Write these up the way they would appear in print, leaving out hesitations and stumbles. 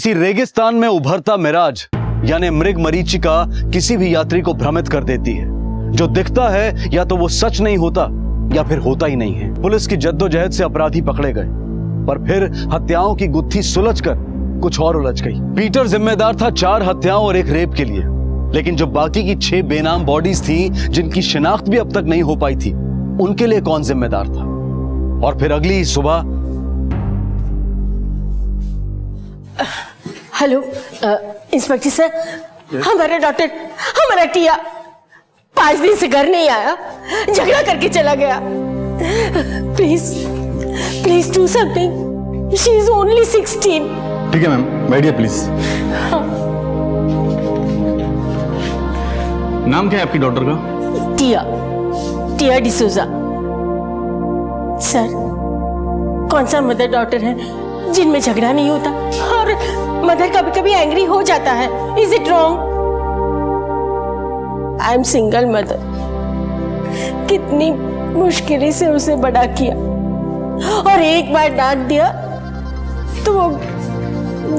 किसी रेगिस्तान में उभरता मिराज यानी मृग मरीचिका किसी भी यात्री को भ्रमित कर देती है। जो दिखता है या तो वो सच नहीं होता या फिर होता ही नहीं है। पुलिस की जद्दोजहद से अपराधी पकड़े गए, पर फिर हत्याओं की गुत्थी सुलझकर कुछ और उलझ गई। पीटर जिम्मेदार था 4 हत्याओं और 1 रेप के लिए, लेकिन जो बाकी की 6 बेनाम बॉडीज थी जिनकी शिनाख्त भी अब तक नहीं हो पाई थी, उनके लिए कौन जिम्मेदार था? और फिर अगली ही सुबह। हेलो इंस्पेक्टर सर, हमारा डॉक्टर, हमारा टिया 5 दिन से घर नहीं आया, झगड़ा करके चला गया। Please do something, she is only 16। ठीक है मैम, बैठिए प्लीज। नाम क्या है आपकी डॉटर का? टिया डिसूजा। सर, कौन सा मदर डॉटर है जिनमें झगड़ा नहीं होता? और मदर कभी कभी एंग्री हो जाता है। Is it wrong? I am single mother. कितनी मुश्किल से उसे बड़ा किया, और एक बार डांट दिया तो वो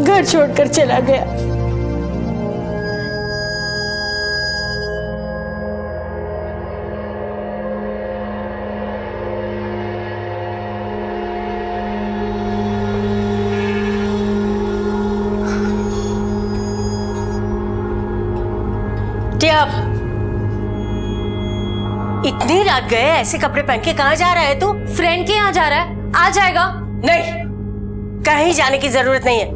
घर छोड़कर चला गया। इतनी रात गए, ऐसे कपड़े पहन के कहाँ जा रहा है तू? फ्रेंड के यहाँ जा रहा है, आ जाएगा। नहीं, कहीं जाने की जरूरत नहीं है।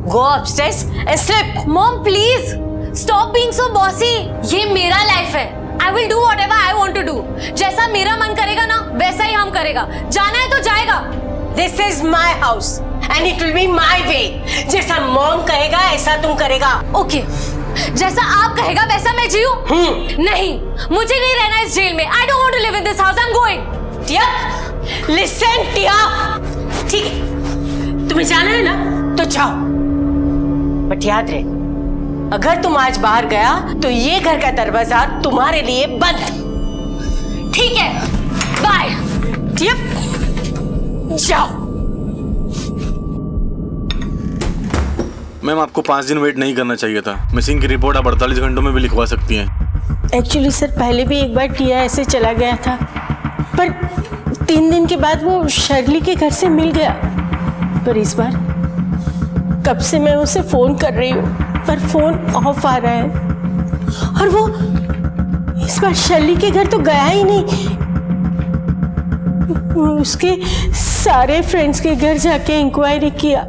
Go upstairs and sleep. Mom please stop being so bossy. ये मेरा लाइफ है। I will do whatever I want to do. जैसा मेरा मन करेगा ना, वैसा ही हम करेगा। जाना है तो जाएगा। This is my house and it will be my way. जैसा मॉम कहेगा ऐसा तुम करेगा। ओके, जैसा आप कहेगा वैसा मैं जीऊं? नहीं, मुझे नहीं रहना इस जेल में। I don't want to live in this house. I am going. Tia, listen Tia, ठीक है, तुम्हें जाना है ना तो जाओ, बट याद रहे, अगर तुम आज बाहर गया तो ये घर का दरवाजा तुम्हारे लिए बंद। ठीक है, बाय। टिया, जाओ। मैम, आपको 5 दिन वेट नहीं करना चाहिए था। मिसिंग की रिपोर्ट आप 48 घंटों में भी लिखवा सकती हैं। एक्चुअली सर, पहले भी एक बार टिया ऐसे चला गया था, पर 3 दिन के बाद वो शर्ली के घर से मिल गया। पर इस बार कब से मैं उसे फोन कर रही हूँ, पर फोन ऑफ आ रहा है। और वो इस बार शर्ली के घर तो गया ही नहीं, उसके सारे फ्रेंड्स के घर जाके इंक्वायरी किया।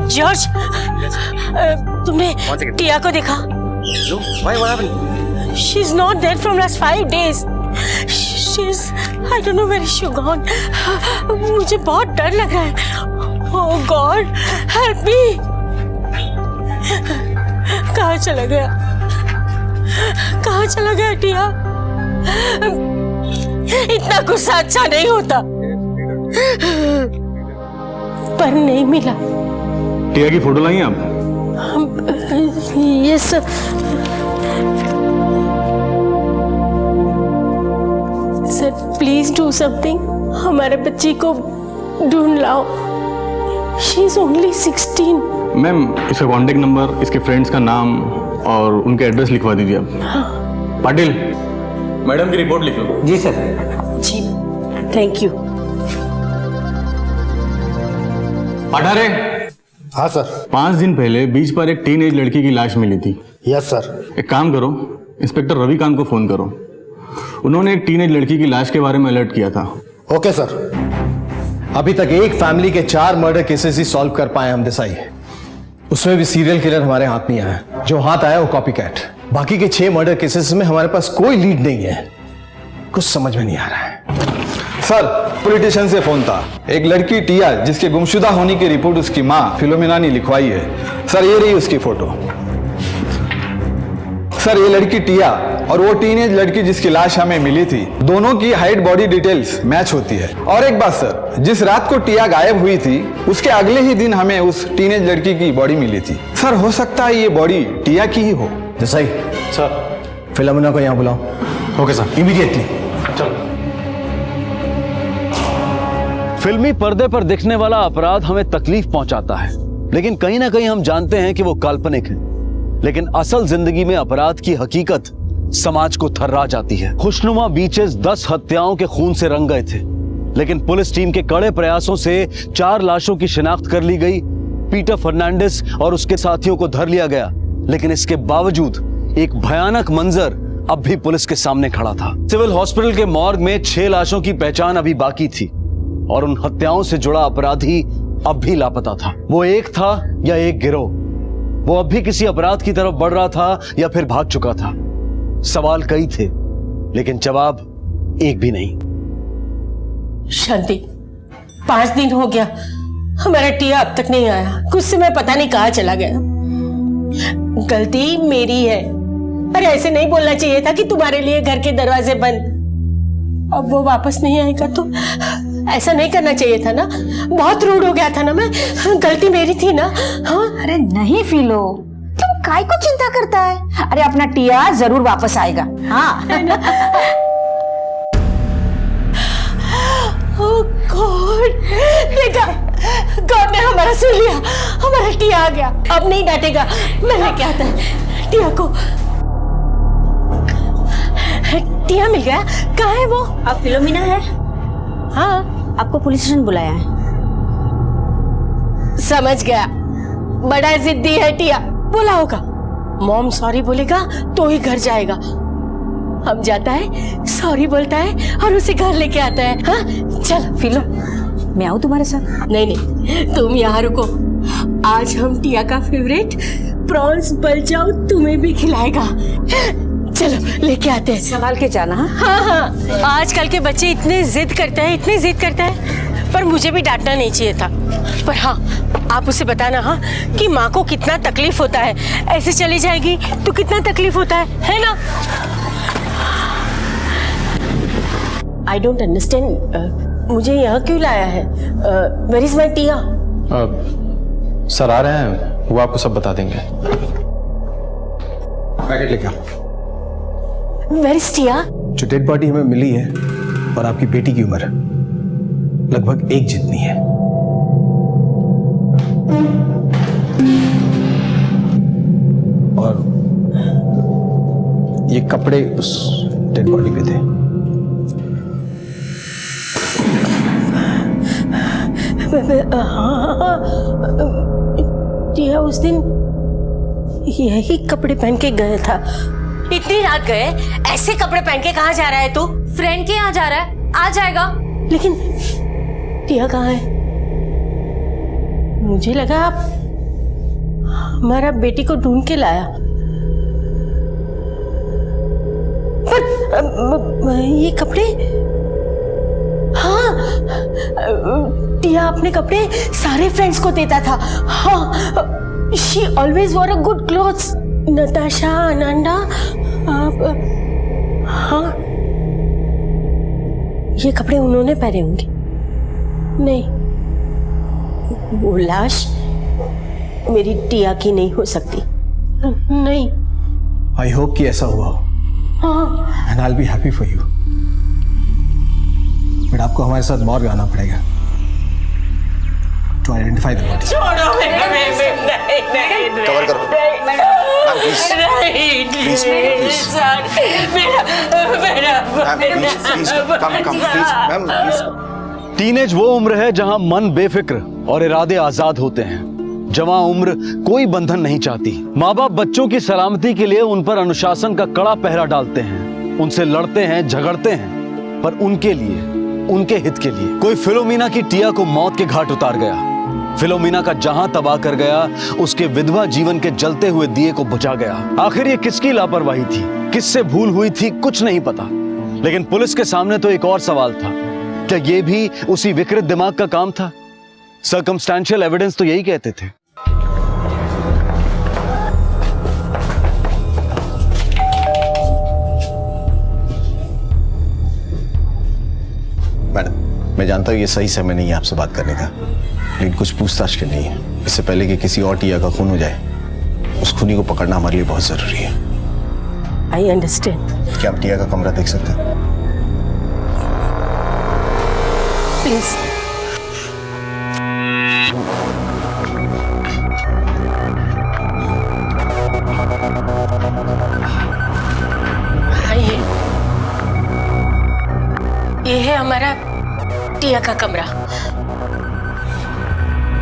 जॉर्ज, तुमने टिया को देखा? She is not there from last 5 days. She's, I don't know where is she gone. मुझे बहुत डर लग रहा है। Oh God, help me. कहाँ चला गया? कहाँ चला गया टिया? इतना गुस्सा अच्छा नहीं होता। पर नहीं मिला। टिया की फोटो लाई आप? Yes sir. Sir please do something, हमारे बच्ची को ढूंढ लाओ। She is only 16। मैम, इसका कॉन्टेक्ट नंबर, इसके फ्रेंड्स का नाम और उनके एड्रेस लिखवा दीजिए आप। हाँ। पाटिल, मैडम की रिपोर्ट लिख लो। जी सर। जी, थैंक यू। अठारे। हाँ सर। 5 दिन पहले बीच पर एक टीनेज लड़की की लाश मिली थी। Yes sir. एक काम करो, इंस्पेक्टर रविकांत को फोन करो। उन्होंने एक टीनेज लड़की की लाश के बारे में अलर्ट किया था। Okay sir. अभी तक एक फैमिली के 4 मर्डर केसेस ही सॉल्व कर पाए हम देसाई। उसमें भी सीरियल किलर हमारे हाथ नहीं आया। जो हाथ आया वो कॉपी कैट। बाकी के 6 मर्डर केसेस में हमारे पास कोई लीड नहीं है। कुछ समझ में नहीं आ रहा है। सर, पॉलिटिशियन से फोन था। एक लड़की टिया जिसके गुमशुदा होने की रिपोर्ट उसकी माँ फिलोमिना ने लिखवाई है। सर, ये रही उसकी फोटो। सर, ये लड़की टिया और वो टीनेज लड़की जिसकी लाश हमें मिली थी, दोनों की हाइट बॉडी डिटेल्स मैच होती है। और एक बात सर, जिस रात को टिया गायब हुई थी उसके अगले ही दिन हमें उस टीनेज लड़की की बॉडी मिली थी। सर हो सकता है ये बॉडी टिया की ही हो। देसाई, सर। फिलोमिना को यहाँ बुलाओ। Okay sir. इमीडिएटली। चलो। फिल्मी पर्दे पर दिखने वाला अपराध हमें तकलीफ पहुंचाता है, लेकिन कहीं ना कहीं हम जानते हैं कि वो काल्पनिक है। लेकिन असल जिंदगी में अपराध की हकीकत समाज को थर्रा जाती है। खुशनुमा बीचेस 10 हत्याओं के खून से रंग गए थे, लेकिन पुलिस टीम के कड़े प्रयासों से 4 लाशों की शिनाख्त कर ली गई। पीटर फर्नांडिस और उसके साथियों को धर लिया गया, लेकिन इसके बावजूद एक भयानक मंजर अब भी पुलिस के सामने खड़ा था। सिविल हॉस्पिटल के मॉर्ग में 6 लाशों की पहचान अभी बाकी थी और उन हत्याओं से जुड़ा अपराधी अब भी लापता था। वो एक था या एक गिरोह? वो अब भी किसी अपराध की तरफ बढ़ रहा था या फिर भाग चुका था? सवाल कई थे, लेकिन जवाब एक भी नहीं। शांति, 5 दिन हो गया, हमारा टिया अब तक नहीं आया। कुछ समय पता नहीं कहाँ चला गया। गलती मेरी है, पर ऐसे नहीं बोलना चाहिए था कि तुम्हारे लिए घर के दरवाजे बंद। अब वो वापस नहीं आएगा तो ऐसा नहीं करना चाहिए था ना। बहुत रूड हो गया था ना मैं। गलती मेरी थी ना। हाँ? अरे नहीं फिलो, तुम काय को चिंता करता है? अरे अपना टिया जरूर वापस आएगा। हाँ। ओह गॉड, देखा, गॉड ने हमारा सुन लिया। हमारा टिया आ गया, अब नहीं डांटेगा। मैं लेके आता है टिया को। टिया मिल गया। कहाँ है वो? अब फिलोमिना है। हाँ, आपको पुलिस स्टेशन बुलाया है। समझ गया, बड़ा जिद्दी है टिया। बोला होगा मॉम सॉरी बोलेगा तो ही घर जाएगा। हम जाता है, सॉरी बोलता है और उसे घर लेके आता है। हाँ चल फिलो, मैं आऊँ तुम्हारे साथ? नहीं नहीं, तुम यहाँ रुको। आज हम टिया का फेवरेट प्रॉन्स बलचाओ तुम्हें भी खिलाएगा। चलो लेके आते हैं। संभाल के जाना। हाँ हाँ, आजकल के बच्चे इतने जिद करते हैं, इतने जिद करते हैं। पर मुझे भी डांटना नहीं चाहिए था। पर हाँ, आप उसे बताना हाँ कि माँ को कितना तकलीफ होता है। ऐसे चली जाएगी तो कितना तकलीफ होता है ना? आई डोंट अंडरस्टैंड, मुझे यहाँ क्यों लाया है? Where is my Tia? Sir आ रहे हैं, वो आपको सब बता देंगे। पैकेट लेके आओ। Where is Tia? जो डेड बॉडी हमें मिली है और आपकी बेटी की उम्र लगभग एक जितनी है। और ये कपड़े उस डेड बॉडी पे थे। टिया उस दिन यही कपड़े पहन के गया था। इतनी रात गए, ऐसे कपड़े पहन के कहाँ जा रहा है तू? फ्रेंड के यहाँ जा रहा है, आ जाएगा। लेकिन टिया कहाँ है? मुझे लगा आप हमारा बेटी को ढूंढ के लाया। पर ये कपड़े, हाँ, टिया अपने कपड़े सारे फ्रेंड्स को देता था। हाँ, she always wore a good clothes. Natasha, Ananda, आप, हाँ, ये कपड़े उन्होंने पहने होंगे। नहीं, वो लाश मेरी टिया की नहीं हो सकती। नहीं। आई होप कि ऐसा हुआ हो। हाँ। And I will be happy for you. But आपको हमारे साथ मॉर्ग आना पड़ेगा टू आइडेंटिफाई द बॉडी। छोड़ो, नहीं, कवर करो। टीनेज वो उम्र है जहां मन बेफिक्र और इरादे आजाद होते हैं। जवां उम्र कोई बंधन नहीं चाहती। माँ बाप बच्चों की सलामती के लिए उन पर अनुशासन का कड़ा पहरा डालते हैं, उनसे लड़ते हैं, झगड़ते हैं, पर उनके लिए, उनके हित के लिए। कोई फिलोमिना की टिया को मौत के घाट उतार गया। फिलोमिना का जहां तबाह कर गया, उसके विधवा जीवन के जलते हुए दिए को बुझा गया। आखिर ये किसकी लापरवाही थी, किससे भूल हुई थी, कुछ नहीं पता। लेकिन पुलिस के सामने तो एक और सवाल था, क्या ये भी उसी विकृत दिमाग का काम था? सर्कमस्टेंशियल एविडेंस तो यही कहते थे। मैडम, मैं जानता हूँ ये सही समय नहीं है आपसे बात करने का, लेकिन कुछ पूछताछ करनी है इससे पहले कि किसी और टिया का खून हो जाए। उस खूनी को पकड़ना हमारे लिए बहुत जरूरी है। I understand. क्या आप टिया का कमरा देख सकते हैं? प्लीज। आइए, ये है हमारा टिया का कमरा।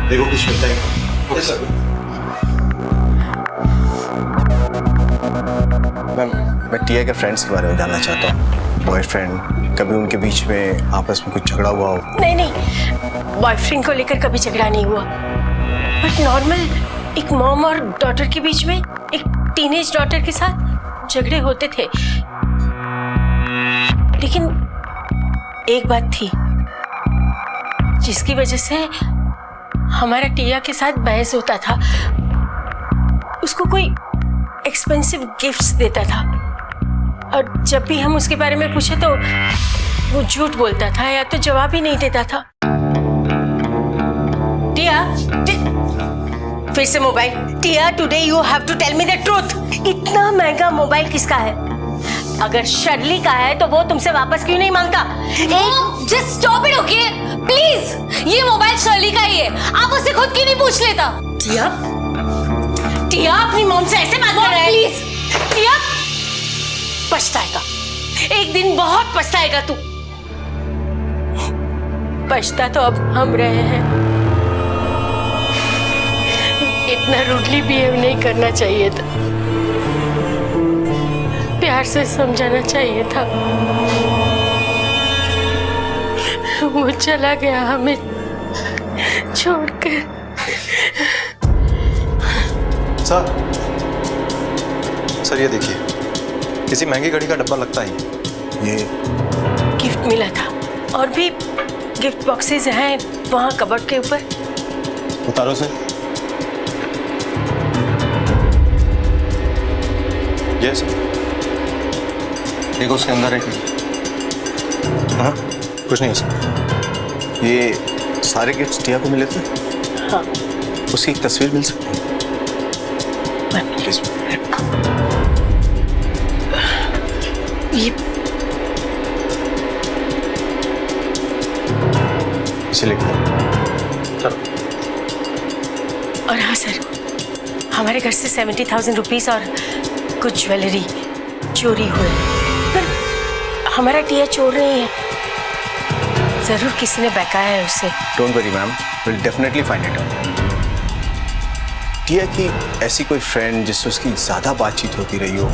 देखो कुछ मिलता है। मैं टिया के फ्रेंड्स के बारे में जानना चाहता हूँ। बॉयफ्रेंड, कभी उनके बीच में आपस में कुछ झगड़ा हुआ हो? नहीं, बॉयफ्रेंड को लेकर कभी झगड़ा नहीं हुआ, बट नॉर्मल एक मॉम और डॉटर के बीच में, एक टीनेज डॉटर के साथ झगड़े होते थे। लेकिन एक बात थी जिसकी वजह से हमारा टिया के साथ बहस होता था। उसको कोई एक्सपेंसिव गिफ्ट्स देता था और जब भी हम उसके बारे में पूछे तो वो झूठ बोलता था या तो जवाब ही नहीं देता था। टिया, फिर से mobile. Tia, today you have to tell me the truth. इतना महंगा मोबाइल किसका है? अगर शर्ली का है तो वो तुमसे वापस क्यों नहीं मांगता? Just stop it, okay please. ये मोबाइल शर्ली का ही है, आप उससे खुद क्यों नहीं पूछ लेता? टिया, टिया अपनी मॉम से ऐसे बात कर रहा है? प्लीज टिया, पछताएगा, एक दिन बहुत पछताएगा तू। पछता तो अब हम रहे हैं। इतना रूडली बिहेव नहीं करना चाहिए था, प्यार से समझाना चाहिए था। वो चला गया हमें छोड़कर। सर ये देखिए, किसी महंगी घड़ी का डब्बा लगता है। ये गिफ्ट मिला था और भी गिफ्ट बॉक्सेस हैं वहाँ कबर्ड के ऊपर। उतारो से। ये सर, देखो उसके अंदर है। हाँ, कुछ नहीं है सर। ये सारे गिफ्ट्स टिया को मिले थे? हाँ। उसकी एक तस्वीर मिल सकती है? प्लीज। ये इसे लिख दो। और हाँ सर, हमारे घर से 70,000 रुपीस और कुछ ज्वेलरी चोरी हुए, पर हमारा टिया चोर नहीं है। जरूर किसी ने बहकाया है उसे। Don't worry ma'am, will definitely find it out. Tia की ऐसी कोई फ्रेंड जिससे उसकी ज्यादा बातचीत होती रही हो?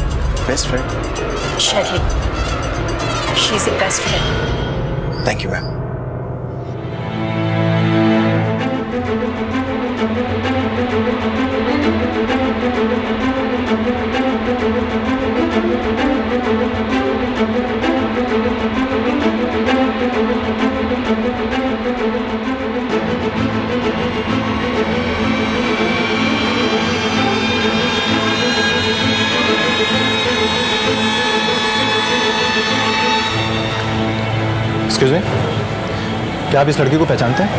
Best friend? Shirley, she is the best friend. Thank you ma'am. Excuse me, क्या आप इस लड़की को पहचानते हैं?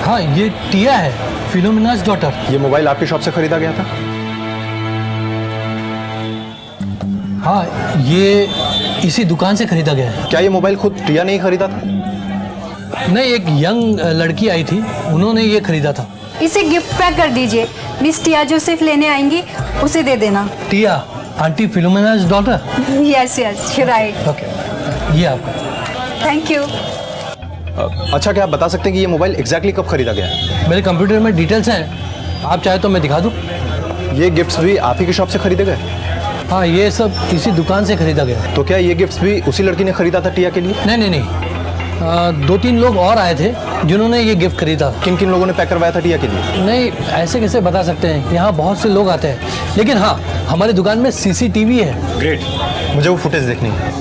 हाँ, ये टिया है, फिलोमिना's डॉटर। ये मोबाइल आपकी शॉप से खरीदा गया था? हाँ, ये इसी दुकान से खरीदा गया है। क्या ये मोबाइल खुद टिया ने ही खरीदा था? नहीं, एक यंग लड़की आई थी, उन्होंने ये खरीदा था। इसे गिफ्ट पैक कर दीजिए। मिस टिया जो सिर्फ लेने आएंगी उसे दे देना। Tia, aunty Philomena's daughter? Yes yes, right. Okay, ये आपका। Thank you. अच्छा, क्या आप बता सकते हैं कि ये मोबाइल एग्जैक्टली कब खरीदा गया है? मेरे कंप्यूटर में डिटेल्स हैं, आप चाहे तो मैं दिखा दूँ। ये गिफ्ट्स भी आप ही की शॉप से खरीदे गए? हाँ, ये सब इसी दुकान से खरीदा गया। तो क्या ये गिफ्ट्स भी उसी लड़की ने खरीदा था टिया के लिए? नहीं नहीं नहीं, 2-3 लोग और आए थे जिन्होंने ये गिफ्ट खरीदा। किन किन लोगों ने पैक करवाया था टिया के लिए? नहीं, ऐसे कैसे बता सकते हैं, यहाँ बहुत से लोग आते हैं। लेकिन हाँ, हमारी दुकान में CCTV है। ग्रेट, मुझे वो फुटेज देखनी है।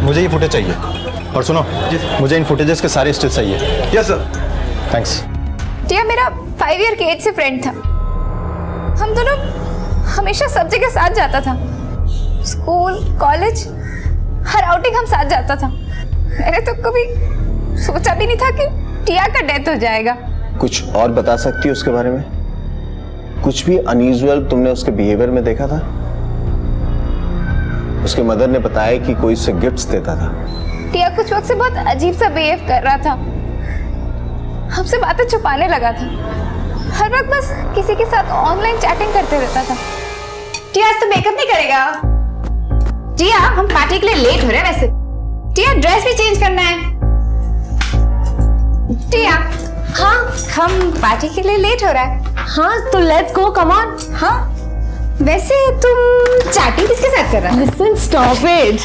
मुझे ये फुटेज चाहिए। और सुनो, मुझे इन फुटेजेस के सारे स्टिल्स चाहिए। Yes sir. थैंक्स। टिया मेरा 5 ईयर के एज से फ्रेंड था। हम दोनों हमेशा सब जगह साथ जाता था, स्कूल, कॉलेज, हर आउटिंग हम साथ जाता था। मैंने तो कभी सोचा भी नहीं था कि टिया का डेथ हो जाएगा। कुछ और बता सकती हो उसके बारे में? कुछ भी अनयूजुअल तुमने उसके बिहेवियर में देखा था? उसके मदर ने बताया कि कोई उसे गिफ्ट्स देता था। टिया कुछ वक्त से बहुत अजीब सा बिहेव कर रहा था, हमसे बातें छुपाने लगा था, हर वक्त बस किसी के साथ ऑनलाइन चैटिंग करते रहता था। टिया आज तो मेकअप नहीं करेगा? टिया हम पार्टी के लिए लेट हो रहे हैं वैसे। टिया ड्रेस भी चेंज करना है। टिया हाँ हम पार्टी के लिए लेट हो रहा है। हाँ तो लेट्स गो, कम ऑन। हाँ वैसे तुम चैटिंग किसके साथ कर रहा है? Listen, stop it.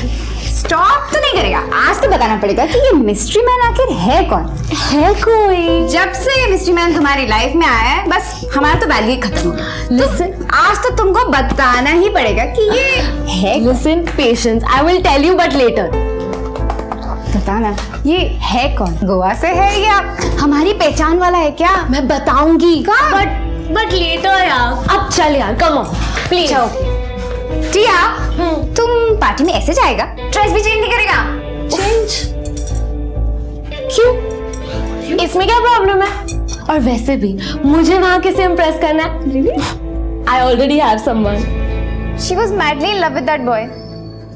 स्टॉप तो नहीं करेगा, आज तो बताना पड़ेगा कि ये मिस्ट्री मैन आखिर है कौन? है कोई? जब से ये मिस्ट्री मैन तुम्हारी लाइफ में आया है बस हमारा तो वैल्यू ही खत्म हुआ। Listen. आज तो तुमको बताना ही पड़ेगा कि ये है। Listen, patience. I will tell you, but later. बताना ये है कौन? गोवा से है या हमारी पहचान वाला है क्या? मैं बताऊंगी। कब? But later यार। अब चल यार, come on, please. टिया तुम पार्टी में ऐसे जाएगा? ड्रेस भी चेंज नहीं करेगा? Change? क्यों? इसमें क्या प्रॉब्लम है? और वैसे भी मुझे वहां किसे इम्प्रेस करना है? I already have someone. She was madly in love with that boy.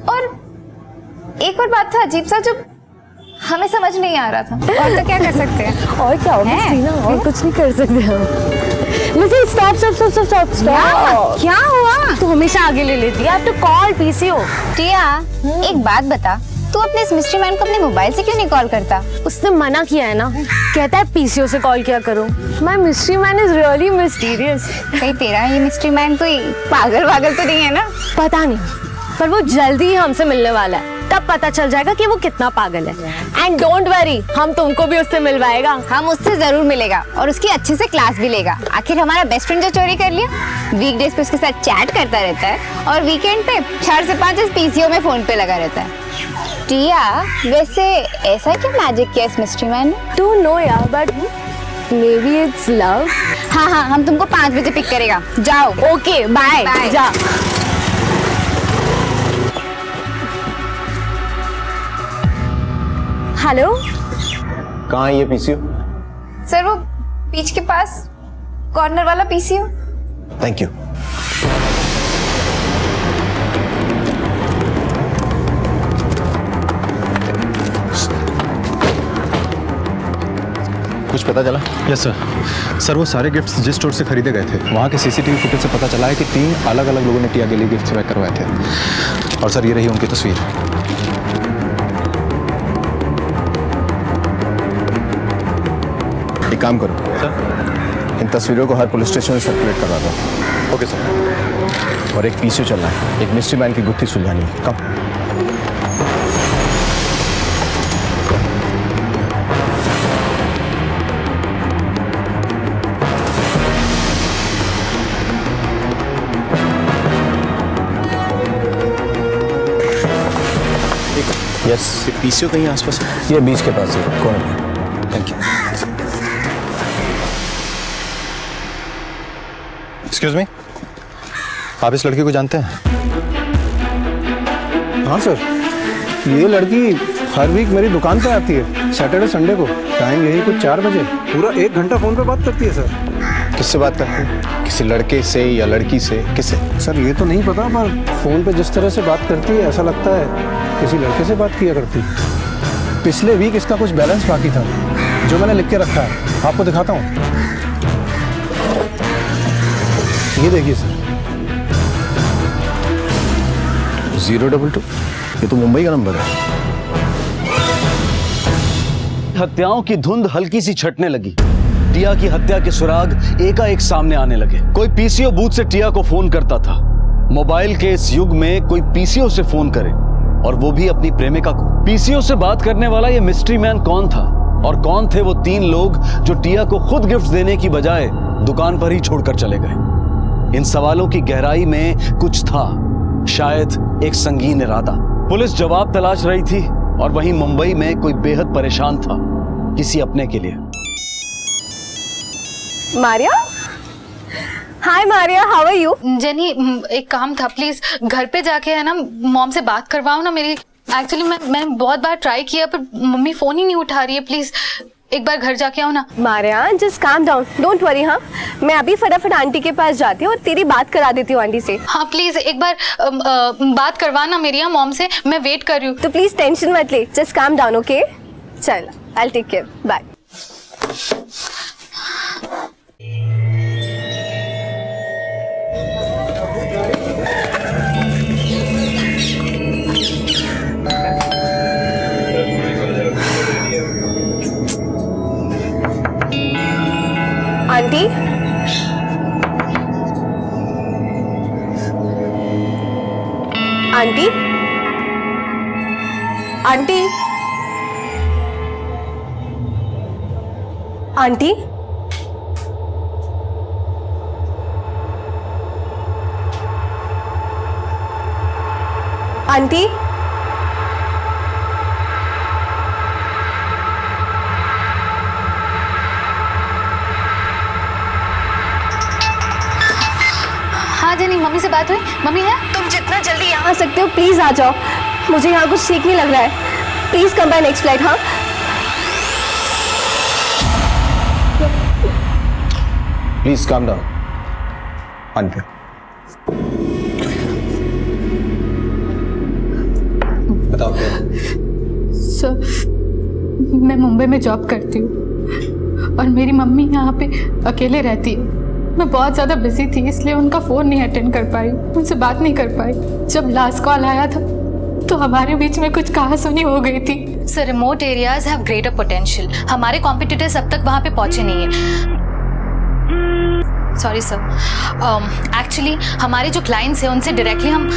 और एक और बात था अजीब सा जो हमें समझ नहीं आ रहा था। और तो क्या कर सकते हैं? और क्या होगा? ना और कुछ नहीं कर सकते हम। Listen, stop. क्या हुआ? तू हमेशा आगे ले लेती है। I have to call PCO. टिया एक बात बता, तू अपने इस मिस्ट्री मैन को अपने मोबाइल से क्यों नहीं कॉल करता? उसने मना किया है ना, कहता है PCO से कॉल किया करो। My mystery man is really mysterious. कहीं तेरा ये मिस्ट्री मैन कोई पागल तो नहीं है ना? पता नहीं, पर वो जल्दी ही हमसे मिलने वाला है, तब पता चल जाएगा कि वो कितना पागल है। एंड डोंट वरी, हम तुमको भी उससे मिलवाएगा। हम उससे जरूर मिलेगा और उसकी अच्छे से क्लास भी लेगा। आखिर हमारा बेस्ट फ्रेंड जो चोरी कर लिया, वीकडेज पे उसके साथ चैट करता रहता है और वीकेंड पे 4 से 5 पीसीओ में फोन पे लगा रहता है। टिया वैसे ऐसा क्या मैजिक किया इस मिस्ट्री मैन ने? Don't know यार, but maybe it's love. हाँ हम तुमको 5 बजे पिक करेगा, जाओ। Okay bye. जा। हेलो, कहाँ है ये पीसीओ? सर वो बीच के पास कॉर्नर वाला पीसीओ। Thank you. कुछ पता चला? यस सर वो सारे गिफ्ट्स जिस स्टोर से खरीदे गए थे वहाँ के सीसीटीवी फुटेज से पता चला है कि 3 अलग अलग लोगों ने टिया के लिए गिफ्ट्स पैक करवाए थे। और सर ये रही उनकी तस्वीर। एक काम करो सर, इन तस्वीरों को हर पुलिस स्टेशन में सर्कुलेट करवा दो। Okay sir. और एक पीसीओ चलना है, एक मिस्ट्री मैन की गुत्थी सुलझानी है। कम। यस, पीसीओ कहीं आसपास है? ये बीच के पास है, कौन है? Thank you. एक्सक्यूज मी, आप इस लड़की को जानते हैं? हाँ सर, ये लड़की हर वीक मेरी दुकान पे आती है, सैटरडे संडे को। टाइम यही कुछ 4 बजे। पूरा 1 घंटा फोन पे बात करती है सर। किससे बात करती है? किसी लड़के से या लड़की से? किससे? सर ये तो नहीं पता, पर फोन पे जिस तरह से बात करती है ऐसा लगता है किसी लड़के से बात किया करती। पिछले वीक इसका कुछ बैलेंस बाकी था जो मैंने लिख के रखा है, आपको दिखाता हूँ। ये देखिए सर, 022। ये तो मुंबई का नंबर है। हत्याओं की धुंध हल्की सी छटने लगी। टिया की हत्या के सुराग एकाएक सामने आने लगे। कोई पीसीओ बूथ से टिया को फोन करता था। मोबाइल के इस युग में कोई पीसीओ से फोन करे, और वो भी अपनी प्रेमिका को। पीसीओ से बात करने वाला ये मिस्ट्री मैन कौन था, और कौन थे वो 3 लोग जो टिया को खुद गिफ्ट देने की बजाय दुकान पर ही छोड़कर चले गए? इन सवालों की गहराई में कुछ था, शायद एक संगीन इरादा। पुलिस जवाब तलाश रही थी और वहीं मुंबई में कोई बेहद परेशान था किसी अपने के लिए। Maria, hi Maria, how are you? Jenny, एक काम था, प्लीज घर पे जाके है ना मॉम से बात करवाओ ना मेरी। एक्चुअली मैं बहुत बार ट्राई किया पर मम्मी फोन ही नहीं उठा रही है। प्लीज एक बार घर जाके आओ ना। Maria, just calm down, don't worry. हाँ, मैं अभी फटाफट आंटी के पास जाती हूँ और तेरी बात करा देती हूँ आंटी से। हाँ प्लीज एक बार बात करवाना मेरी मॉम से, मैं वेट कर रही हूँ। तो प्लीज टेंशन मत ले, जस्ट काम डाउन, ओके? चल, I will take care, bye. Aunty, aunty, aunty, aunty, aunty, हाँ जेनी, मम्मी से बात हुई? मम्मी है? तुम जितना जल्दी यहाँ आ सकते हो प्लीज आ जाओ, मुझे यहाँ कुछ ठीक नहीं लग रहा है। Please come by next flight. हाँ प्लीज काम डाउन। आंटी, बताओ क्या? सर, मैं मुंबई में जॉब करती हूँ और मेरी मम्मी यहाँ पे अकेले रहती है। मैं बहुत ज़्यादा बिजी थी इसलिए उनका फ़ोन नहीं अटेंड कर पाई, उनसे बात नहीं कर पाई। जब लास्ट कॉल आया था तो हमारे बीच में कुछ कहासुनी हो गई थी। Sir, remote areas have greater potential. हमारे कॉम्पिटिटर्स अब तक वहाँ पे पहुँचे नहीं हैं। सॉरी सर, एक्चुअली हमारे जो क्लाइंट्स हैं उनसे डायरेक्टली हम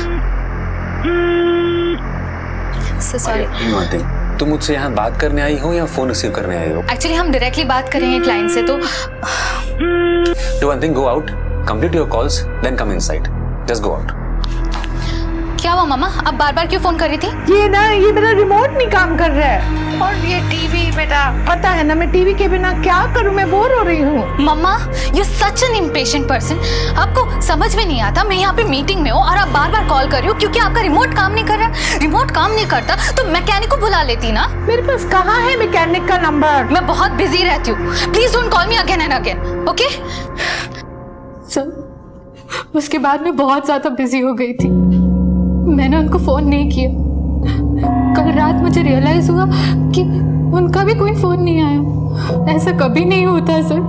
सॉरी। तुम मुझसे यहाँ बात करने आई हो या फोन रिसीव करने आई हो? एक्चुअली हम डायरेक्टली बात करेंगे क्लाइंट से। तो Do one thing, go out, complete your calls, then come inside. Just go out. क्या हुआ मामा, अब बार बार क्यों फोन कर रही थी? ये मेरा रिमोट नहीं काम कर रहा है और ये टीवी, बेटा पता है ना मैं टीवी के बिना क्या करूं, मैं बोर हो रही हूँ। Mumma, you such an impatient person. आपको समझ में नहीं आता मैं यहाँ पे मीटिंग में हूँ और आप बार बार कॉल कर रही हो क्योंकि आपका रिमोट काम नहीं कर रहा। रिमोट काम नहीं करता तो मैकेनिक को बुला लेती ना। मेरे पास कहाँ है मैकेनिक का नंबर? मैं बहुत बिजी रहती हूँ, please don't call me again and again, okay? Sir, उसके बाद मैं बहुत ज्यादा बिजी हो गई थी, मैंने उनको फोन नहीं किया। कल रात मुझे रियलाइज हुआ कि उनका भी कोई फोन नहीं आया। ऐसा कभी नहीं होता सर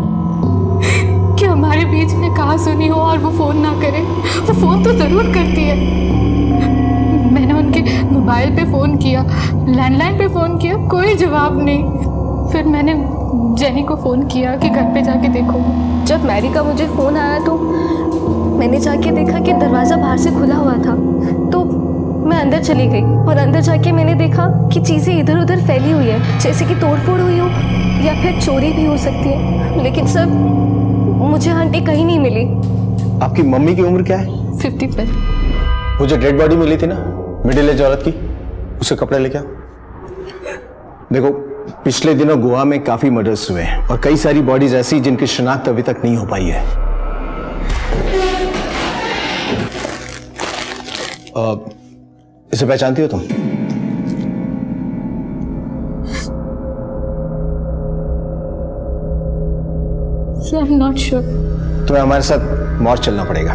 कि हमारे बीच में कहासुनी हो और वो फोन ना करे। वो फोन तो जरूर करती है। मैंने उनके मोबाइल पे फोन किया, लैंडलाइन पे फोन किया, कोई जवाब नहीं। फिर मैंने जेनी को फोन किया कि घर पे जाके देखो। जब मैरी का मुझे फोन आया तो मैंने जाके देखा कि दरवाज़ा बाहर से खुला हुआ था, तो मैं अंदर चली गई और अंदर जाके मैंने देखा कि चीज़ें इधर उधर फैली हुई है, जैसे कि तोड़फोड़ हुई हो या फिर चोरी भी हो सकती है। लेकिन सर, मुझे आंटी कहीं नहीं मिली। आपकी मम्मी की उम्र क्या है? 50 पे। वो जो डेड बॉडी मिली थी ना मिडिल एज औरत की, उसके कपड़े लेके आओ। देखो, पिछले दिनों गोवा में काफी मर्डर्स हुए हैं और कई सारी बॉडीज ऐसी जिनकी शिनाख्त अभी तक नहीं हो पाई है। इसे पहचानती हो तुम? Sir, I am not sure. तुम्हें हमारे साथ मॉर्ग चलना पड़ेगा।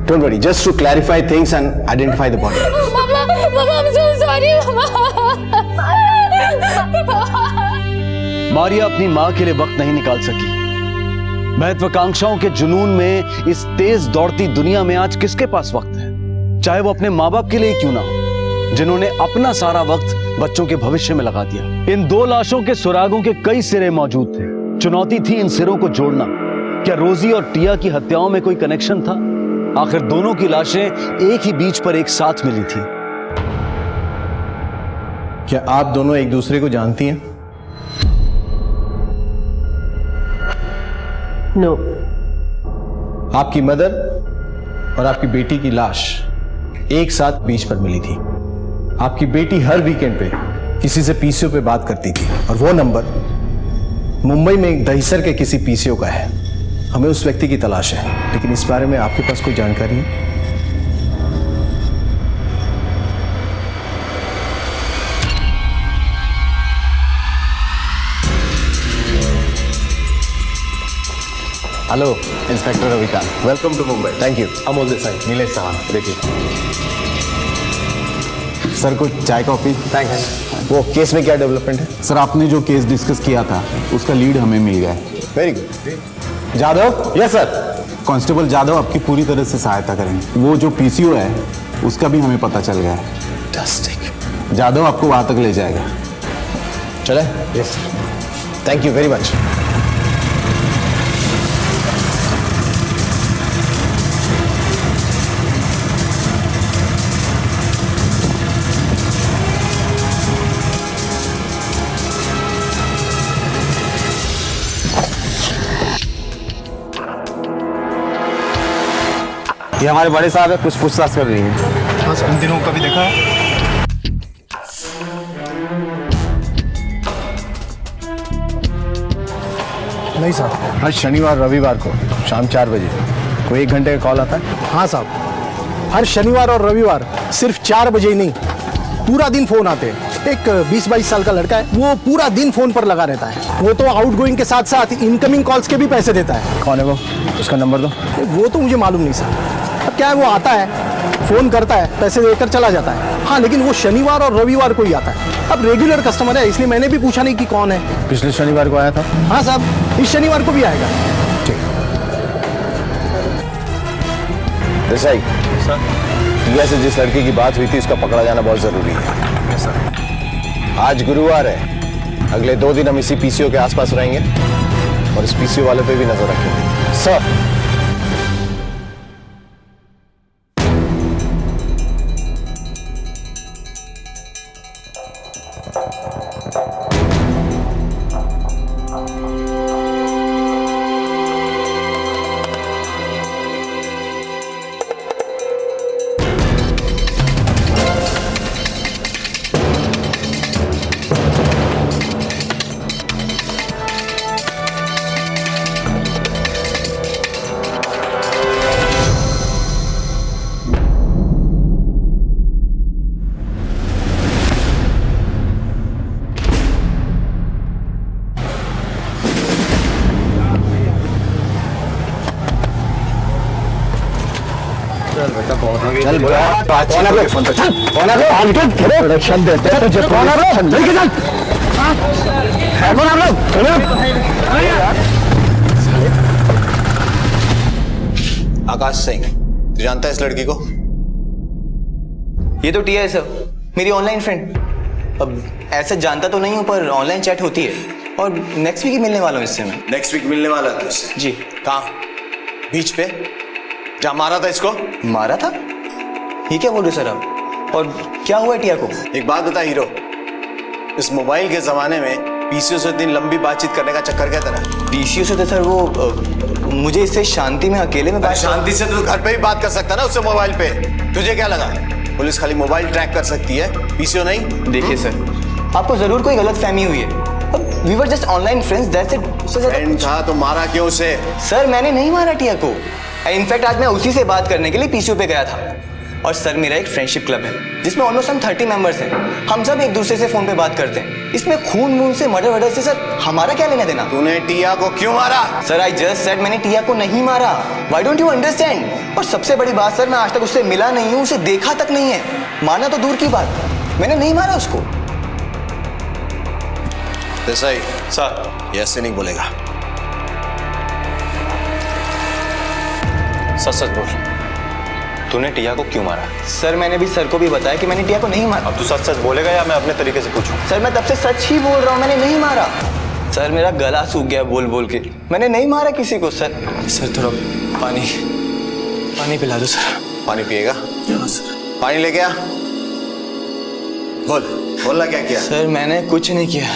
Don't worry, just to clarify things and identify the body. Mamma, I am so sorry Maria अपनी मां के लिए वक्त नहीं निकाल सकी। महत्वाकांक्षाओं के जुनून में इस तेज दौड़ती दुनिया में आज किसके पास वक्त है, चाहे वो अपने माँ बाप के लिए क्यों ना हो, जिन्होंने अपना सारा वक्त बच्चों के भविष्य में लगा दिया। इन दो लाशों के सुरागों के कई सिरे मौजूद थे। चुनौती थी इन सिरों को जोड़ना। क्या रोजी और टिया की हत्याओं में कोई कनेक्शन था? आखिर दोनों की लाशें एक ही बीच पर एक साथ मिली थी। क्या आप दोनों एक दूसरे को जानती हैं? नो। आपकी मदर और आपकी बेटी की लाश एक साथ बीच पर मिली थी। आपकी बेटी हर वीकेंड पे किसी से पीसीओ पे बात करती थी, और वो नंबर मुंबई में एक दहिसर के किसी पीसीओ का है। हमें उस व्यक्ति की तलाश है, लेकिन इस बारे में आपके पास कोई जानकारी है? Hello inspector Ravikant, welcome to Mumbai. Thank you. Amol Desai, Nilesh साहब, देखिए सर कुछ चाय कॉफी। थैंक्स। वो केस में क्या डेवलपमेंट है? सर आपने जो केस डिस्कस किया था उसका लीड हमें मिल गया है। Very good. Jadhav? Yes sir. Constable Jadhav आपकी पूरी तरह से सहायता करेंगे। वो जो पीसीओ है उसका भी हमें पता चल गया है। फैंटास्टिक। जादव आपको वहां तक ले जाएगा। चले? Yes. Thank you very much. ये हमारे बड़े साहब है, कुछ पूछताछ कर रही है। हाँ सर। इन दिनों कभी देखा है? नहीं साहब। हर शनिवार रविवार को शाम 4 बजे कोई 1 घंटे का कॉल आता है? हाँ साहब, हर शनिवार और रविवार सिर्फ 4 बजे ही नहीं, पूरा दिन फोन आते हैं। एक 20-22 साल का लड़का है, वो पूरा दिन फोन पर लगा रहता है। वो तो आउटगोइंग के साथ साथ इनकमिंग कॉल्स के भी पैसे देता है। कौन है वो? उसका नंबर दो। वो तो मुझे मालूम नहीं सर। अब क्या है, वो आता है, फोन करता है, पैसे देकर चला जाता है। हाँ, लेकिन वो शनिवार और रविवार को ही आता है। अब रेगुलर कस्टमर है, इसलिए मैंने भी पूछा नहीं कि कौन है। पिछले शनिवार को आया था? हाँ साहब, इस शनिवार को भी आएगा। देसाई सर, टिया से जिस लड़की की बात हुई थी उसका पकड़ा जाना बहुत जरूरी है। सर, आज गुरुवार है, अगले 2 दिन हम इसी पीसीओ के आसपास रहेंगे और इस पीसीओ वाले पे भी नजर रखेंगे। सर, चल प्रोडक्शन देते हैं तुझे। आकाश सिंह, तू जानता है इस लड़की को? ये तो टिया है सर, मेरी ऑनलाइन फ्रेंड। अब ऐसा जानता तो नहीं हूँ, पर ऑनलाइन चैट होती है और नेक्स्ट वीक ही मिलने वाला हूँ इससे मैं। नेक्स्ट वीक मिलने वाला है तुझसे? जी। कहाँ? बीच पे जहाँ मारा था इसको? मारा था? ये क्या बोल रहे सर आप? और क्या हुआ टिया को? एक बात बता हीरो, इस मोबाइल के जमाने में पीसीओ से इतनी लंबी बातचीत करने का चक्कर क्या तेरा? पीसीओ से तो सर वो मुझे इससे शांति में अकेले में बात। शांति से तो घर पे भी बात कर सकता ना उससे मोबाइल पे। तुझे क्या लगा पुलिस खाली मोबाइल ट्रैक कर सकती है, पीसीओ नहीं? देखिए सर, आपको जरूर कोई गलत फहमी हुई है। We were just online friends, that's it. Friend था तो मारा क्यों उसे? सर मैंने नहीं मारा टिया को। इनफैक्ट आज मैं उसी से बात करने के लिए पीसीओ पे गया था। और सर मेरा एक फ्रेंडशिप क्लब है जिसमें ऑलमोस्ट हम 30 मेंबर्स हैं। हम सब एक दूसरे से फोन पे बात करते हैं। इसमें खून मून से मर्डर वर्डर से सर हमारा क्या लेना देना? तूने टिया को क्यों मारा? सर आई जस्ट सेड मैंने टिया को नहीं मारा। Why don't you understand? और सबसे बड़ी बात सर, मैं आज तक उससे मिला नहीं हूँ, उसे देखा तक नहीं है। मारना तो दूर की बात, मैंने नहीं मारा उसको। देसाई सर, ये ऐसे नहीं बोलेगा। सच सच बोल, तूने टिया को क्यों मारा? सर मैंने भी सर को भी बताया कि मैंने टिया को नहीं मारा। अब तू सच सच बोलेगा या मैं अपने तरीके से पूछूं? सर मैं तब से सच ही बोल रहा हूँ, मैंने नहीं मारा। सर मेरा गला सूख गया बोल बोल के, मैंने नहीं मारा किसी को। सर थोड़ा पानी पिला दो सर। पानी पिएगा? हाँ सर। पानी लेके आ। बोलना क्या किया? सर मैंने कुछ नहीं किया,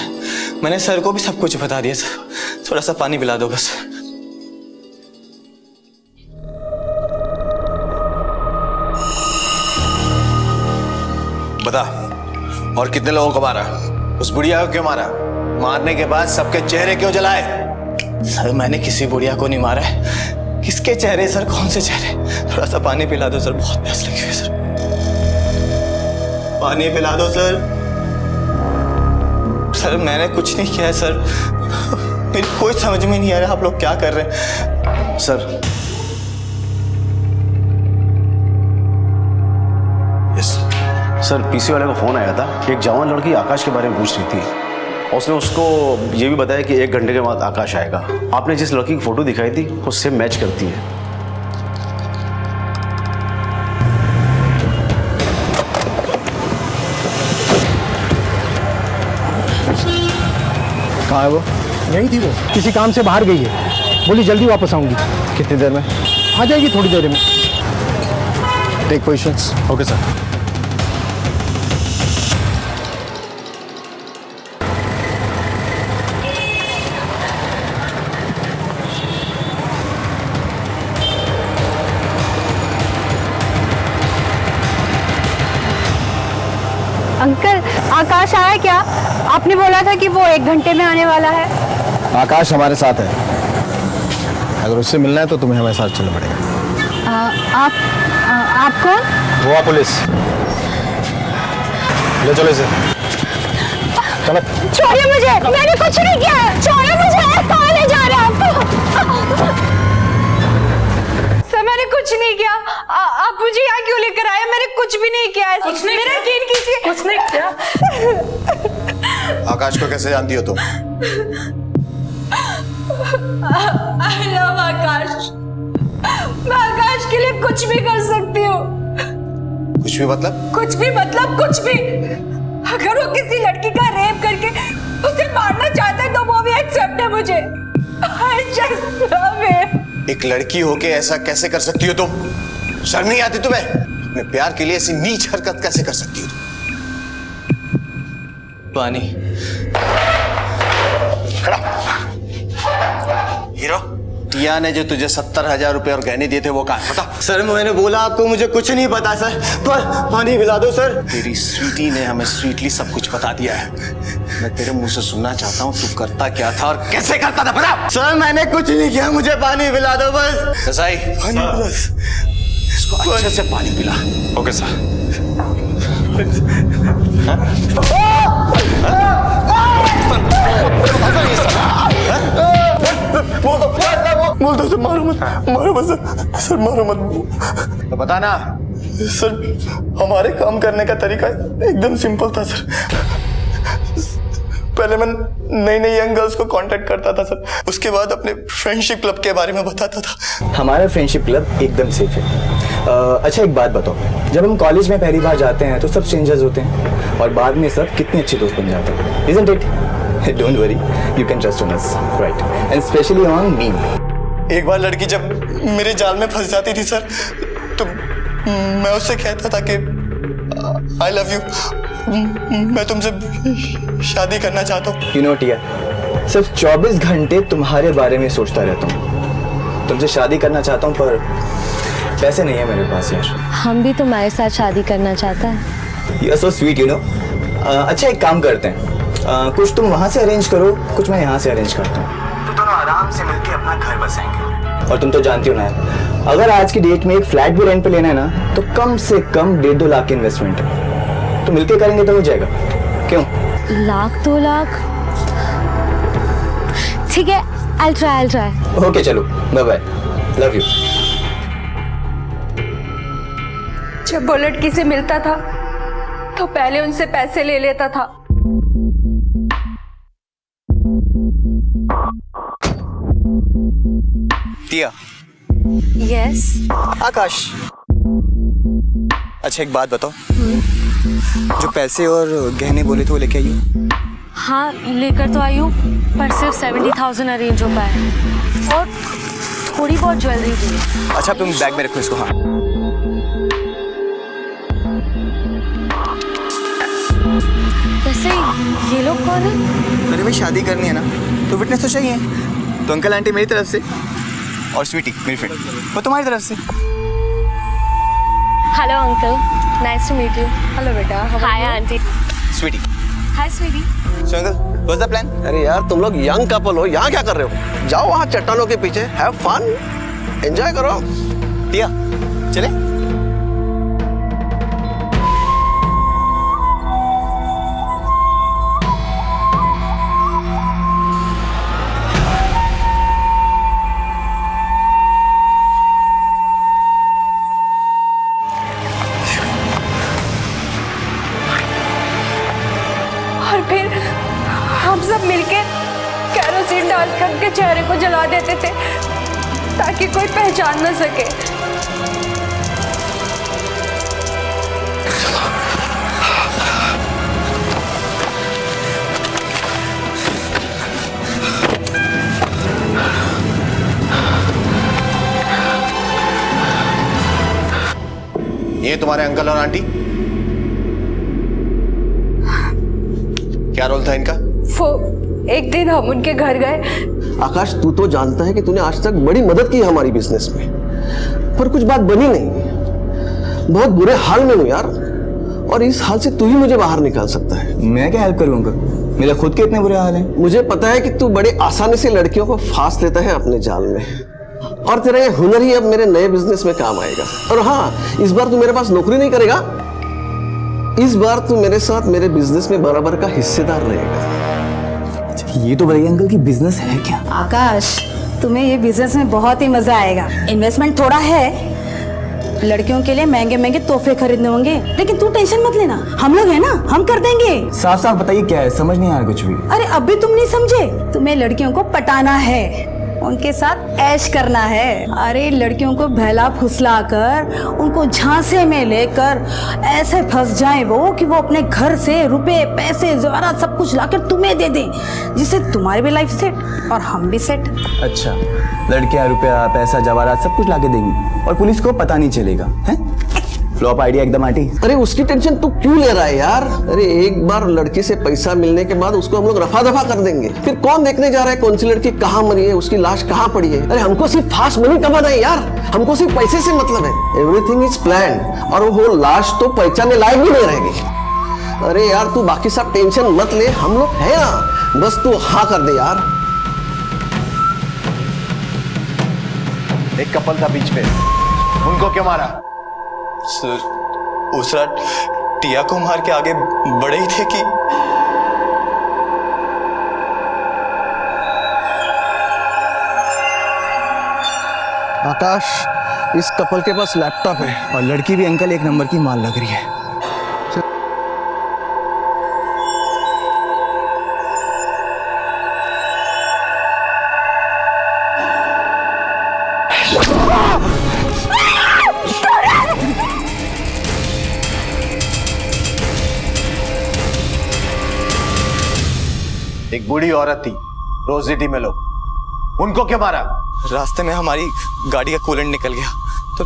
मैंने सर को भी सब कुछ बता दिया सर। थोड़ा सा पानी पिला दो बस। बता और कितने लोगों को मारा? उस बुढ़िया को क्यों मारा? मारने के बाद सबके चेहरे क्यों जलाए? सर मैंने किसी बुढ़िया को नहीं मारा है। किसके चेहरे सर? कौन से चेहरे? थोड़ा सा पानी पिला दो सर, बहुत प्यास लगी हुई है सर। पानी पिला दो सर। सर मैंने कुछ नहीं किया है सर। मेरी कोई समझ में नहीं आ रहा आप लोग क्या कर रहे हैं। सर सर पीसी वाले का फोन आया था, एक जवान लड़की आकाश के बारे में पूछ रही थी। उसने उसको ये भी बताया कि 1 घंटे के बाद आकाश आएगा। आपने जिस लड़की की फोटो दिखाई थी वो सेम मैच करती है। कहाँ है वो? यही थी वो, किसी काम से बाहर गई है। बोली जल्दी वापस आऊंगी। कितनी देर में? आ जाएगी थोड़ी देर में। Take positions. Okay sir. Uncle, Akash आया क्या? आपने बोला था कि वो 1 घंटे में आने वाला है। आकाश हमारे साथ है। अगर उससे मिलना है तो तुम्हें हमारे साथ चलना पड़ेगा। आप कौन? गोवा पुलिस। ले चलो इसे। चलो। छोड़िए मुझे, मैंने कुछ नहीं किया है। छोड़िए मुझे, कहाँ ले जा रहे हैं आप? सर मैंने कुछ नहीं किया। आप मुझे यहाँ क्यों लेकर आए? मैंने कुछ भी नहीं किया है। मेरा यकीन कीजिए। कुछ नहीं किया। आकाश को कैसे जानती हो तुम? I love आकाश। मैं आकाश के लिए कुछ भी कर सकती हूँ। कुछ भी मतलब? कुछ भी मतलब कुछ भी। अगर वो किसी लड़की का रेप करके उसे मारना चाहता है तो वो भी एक्सेप्ट है मुझे। I just love him। एक लड़की होके ऐसा कैसे कर सकती हो तुम? शर्म नहीं आती तुम्हें? अपने प्यार के लिए ऐसी नीच हरकत कैसे कर सकती हो तुम? पानी। खड़ा। हीरो, टिया ने जो तुझे 70,000 रुपए और गहने दिए थे वो कहाँ? बता। सर मैंने बोला आपको मुझे कुछ नहीं पता सर, पर पानी पिला दो सर। तेरी स्वीटी ने हमें स्वीटली सब कुछ बता दिया है। मैं तेरे मुंह से सुनना चाहता हूँ तू करता क्या था और कैसे करता था, बता। सर मैंने कुछ नहीं किया, मुझे पानी पिला दो बस। रसाई, पानी पिला। इसको अच्छे से पानी पिला। Okay sir. बोल दो सर, मारो मत सर, मारो मत। तो बता ना। सर हमारे काम करने का तरीका एकदम सिंपल था सर। पहले मैं नई यंग गर्ल्स को कांटेक्ट करता था सर, उसके बाद अपने फ्रेंडशिप क्लब के बारे में बताता था। हमारा फ्रेंडशिप क्लब एकदम सेफ है। अच्छा एक बात बताओ, जब हम कॉलेज में पहली बार जाते हैं तो सब स्ट्रेंजर्स होते हैं और बाद में सब कितने अच्छे दोस्त बन जाते हैं, isn't it? Don't worry, you can trust on us, right? And especially on me. एक बार लड़की जब मेरे जाल में फंस जाती थी सर, तो मैं उससे कहता था कि I love you, मैं तुमसे शादी करना चाहता हूँ। You know टिया, सिर्फ 24 घंटे तुम्हारे बारे में सोचता रहता हूँ। तुमसे शादी करना चाहता हूँ पर पैसे नहीं है मेरे पास यार। हम भी तुम्हारे साथ शादी करना चाहता है। You are so sweet, you know. अच्छा एक काम करते हैं, कुछ तुम वहाँ से अरेंज करो, कुछ मैं यहाँ से अरेंज करता हूँ, तो दोनों आराम से मिलके अपना घर बसाएंगे। और तुम तो जानती हो ना, अगर आज की डेट में एक फ्लैट भी रेंट पे लेना है ना तो कम से कम 1.5-2 लाख की इन्वेस्टमेंट है, तो मिलके करेंगे तो हो जाएगा। क्यों? 1-2 लाख? ठीक है, I'll try। ओके चलो, बाय बाय, लव यू। जब वो लड़की से मिलता था तो पहले उनसे पैसे ले लेता था। टिया। यस। आकाश। अच्छा एक बात बताओ, जो पैसे और गहने बोले थे वो लेके आई हो? हाँ लेकर तो आई हूँ, पर सिर्फ 70,000 अरेंज हो पाए और थोड़ी बहुत ज्वेलरी भी। अच्छा तुम बैग में रखो इसको। हाँ वैसे ये लोग कौन है? अरे भाई शादी करनी है ना तो विटनेस तो चाहिए, तो अंकल आंटी मेरी तरफ से और स्वीटी मेरी फ्रेंड वो तुम्हारी तरफ से। Hello uncle, nice to meet you. Hello बेटा। Hi aunty. Sweetie. Hi sweetie. So uncle, what's the plan? अरे यार तुम लोग यंग कपल हो, यहाँ क्या कर रहे हो? जाओ वहाँ चट्टानों के पीछे, हैव फन, एंजॉय करो। टिया, चले? और फिर हम सब मिलके केरोसिन डालकर उनके चेहरे को जला देते थे ताकि कोई पहचान न सके। ये तुम्हारे अंकल और आंटी? क्या रोल था इनका? वो एक दिन हम उनके घर गए। आकाश, तू तो जानता है कि तूने आज तक बड़ी मदद की हमारी बिजनेस में, पर कुछ बात बनी नहीं। बहुत बुरे हाल में हूं यार, और इस हाल से तू ही मुझे बाहर निकाल सकता है। मैं क्या हेल्प करूँ अंकल? मेरे खुद के इतने बुरे हाल हैं। मुझे पता है कि तू बड़े आसानी से लड़कियों को फांस लेता है अपने जाल में, और तेरा ये हुनर ही अब मेरे नए बिजनेस में काम आएगा। और हाँ, इस बार तू मेरे पास नौकरी नहीं करेगा, इस बार तू मेरे साथ मेरे बिजनेस में बराबर का हिस्सेदार रहेगा। ये तो बताइए अंकल कि बिजनेस है क्या? आकाश, तुम्हें ये बिजनेस में बहुत ही मजा आएगा। इन्वेस्टमेंट थोड़ा है, लड़कियों के लिए महंगे महंगे तोहफे खरीदने होंगे, लेकिन तू टेंशन मत लेना, हम लोग हैं ना, हम कर देंगे। साफ साफ बताइए क्या है, समझ नहीं आ रहा कुछ भी। अरे अब भी तुम नहीं समझे? तुम्हें लड़कियों को पटाना है, उनके साथ ऐश करना है। अरे लड़कियों को बहला फुसला कर उनको झांसे में लेकर ऐसे फंस जाए वो कि वो अपने घर से रुपए पैसे ज़ेवरात सब कुछ लाकर तुम्हें दे दें, जिससे तुम्हारी भी लाइफ सेट और हम भी सेट। अच्छा, लड़कियां रुपया पैसा जवाहरात सब कुछ लाके देंगी और पुलिस को पता नहीं चलेगा, हैं? फ्लॉप आइडिया एकदम आंटी। अरे उसकी टेंशन तू क्यों ले रहा है यार? अरे एक बार लड़की से पैसा मिलने के बाद उसको हम लोग रफा दफा कर देंगे, फिर कौन देखने जा रहा है कौन सी लड़की कहाँ मरी है, उसकी लाश कहाँ पड़ी है? अरे हमको सिर्फ फास्ट मनी कमाना है यार, हमको सिर्फ पैसे से मतलब है। एवरीथिंग इज प्लान, और वो लाश तो पहचानने लायक भी नहीं रहेगी। अरे यार तू बाकी सब टेंशन मत ले, हम लोग है ना, बस तू हाँ कर दे यार। एक कपल था बीच में, उनको क्यों मारा? सर, दूसरा टिया को मार के आगे बढ़े ही थे कि आकाश, इस कपल के पास लैपटॉप है और लड़की भी अंकल एक नंबर की माल लग रही है। एक बूढ़ी औरत थी रोजिटी में लोग, उनको क्यों मारा? रास्ते में हमारी गाड़ी का कूलेंट निकल गया तो